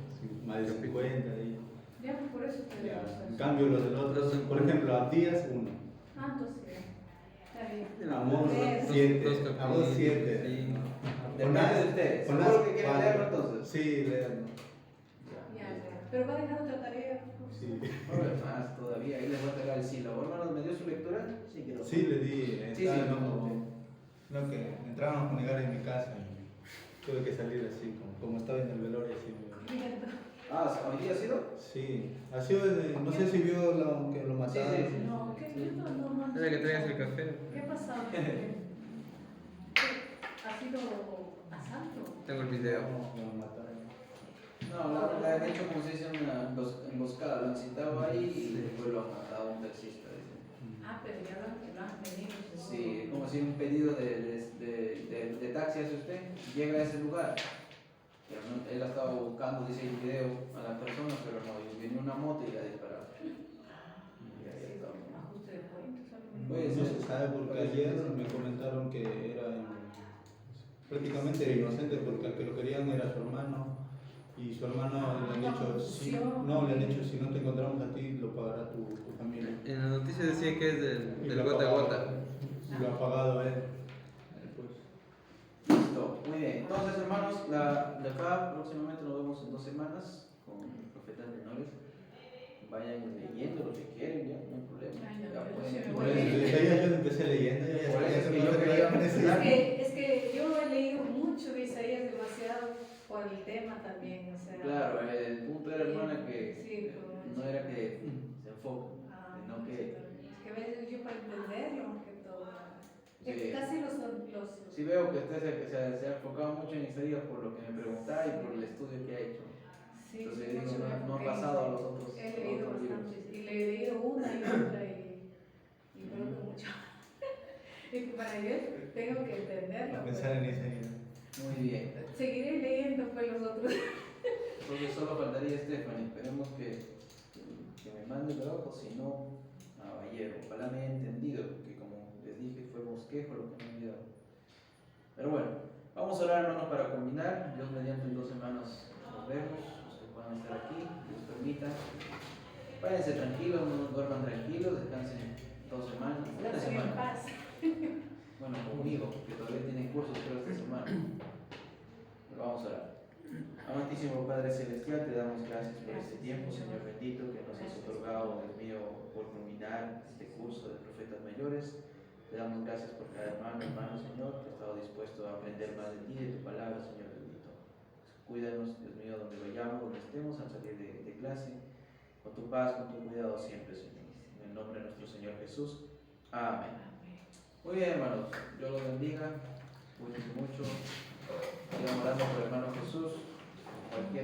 más de 50. Y,
Ya, pues por eso te digo.
ya. En cambio, los del otro, por ejemplo, Abdías 1.
Ah, entonces ya. Está bien.
Amós
Leer.
7.
Dos capítulos,
Amós 7.
sí.
Depende de ustedes. ¿Seguro que quieren leerlo entonces?
Sí, leerlo.
Ya, ya. Pero va a dejar otra tarea.
Sí.
No, más todavía. Ahí les voy a pegar el sílabo. Hermanos, ¿me dio su lectura? Sí, que lo
Sí, le di.
Sí,
No, que entraron a funegar en mi casa y tuve que salir así, como estaba en el velorio. Así.
¿Hoy día ha sido?
Sí, ha sido desde, no sé si vio que lo mataron.
Sí, sí.
No, ¿qué no?
Debe que traigas el café.
¿Qué ha pasado? ¿Ha sido asalto?
Tengo el video.
Lo mataron.
No, le han hecho como si dice una emboscada. Lo han citado ahí y después lo han matado a un taxista. Dice.
Ah, pero ya lo han tenido.
Sí, como si un pedido de taxi hace usted, llega a ese lugar. Pero no, él ha estado buscando, dice el video, a la persona, pero no, y viene una moto y la dispararon. Y ahí está.
Ajuste de cuentas, algo.
Puede
No
ser.
se sabe porque
Puede
ayer
ser.
me comentaron que era prácticamente era inocente porque el que lo querían era su hermano y su hermano le han dicho si no te encontramos a ti lo pagará tu familia.
En la noticia decía que es
Y
del
lo ha
gota a
pagado.
gota.
Y lo ha pagado él. Pues,
Listo, muy bien. Entonces, hermanos, de acá próximamente nos vemos en 2 semanas con profetas menores. Vayan leyendo lo que quieren, ya no hay problema.
Ay, no,
Ya
pero
pueden-
sí me
por
voy.
eso, desde ahí yo empecé leyendo. Ya
Por eso es que
no
yo
sé
quería
qué
mencionar.
Es que yo he leído mucho de Isaías demasiado por el tema también, o sea.
Claro, el punto era, hermana, que
Sí, pero-
no era que se enfoque,
Ah,
sino
sí,
que
es que a veces yo para entenderlo más que todo.
Sí.
Casi los
sí veo que usted se ha enfocado mucho en Isaías por lo que me preguntaba y por el estudio que ha hecho.
sí,
Entonces
sí,
digo,
mucho
no ha
porque
pasado a los otros,
he leído
otros libros.
bastante y le he leído una y otra y creo que mucho. Y que para yo tengo que entenderlo.
A pensar en ese.
Muy bien.
Seguiré leyendo pues los otros.
Entonces solo faltaría Stephanie. Esperemos que me mande el ojo, si no, caballero. Ojalá me haya entendido, porque como les dije, fue bosquejo lo que me han enviado. Pero bueno, vamos a orar, hermanos, para culminar. Dios mediante en 2 semanas nos vemos. Ustedes puedan estar aquí, Dios permita. Váyanse tranquilos, no duerman tranquilos, descansen 2 semanas, una
Estoy en
semana.
paz.
Bueno, conmigo, que todavía tienen cursos pero esta semana. Pero vamos a orar. Amantísimo Padre Celestial, te damos gracias por este tiempo, Señor bendito, que nos has otorgado, Dios mío, por culminar este curso de profetas mayores. Te damos gracias por cada hermano, Señor, que ha estado dispuesto a aprender más de ti, de tu palabra, Señor bendito. Cuídanos, Dios mío, donde vayamos, donde estemos, al salir de clase, con tu paz, con tu cuidado siempre, Señor. En el nombre de nuestro Señor Jesús. Amén. Muy bien, hermanos. Dios los bendiga. Cuídense mucho. Sigan orando por el hermano Jesús. Cualquier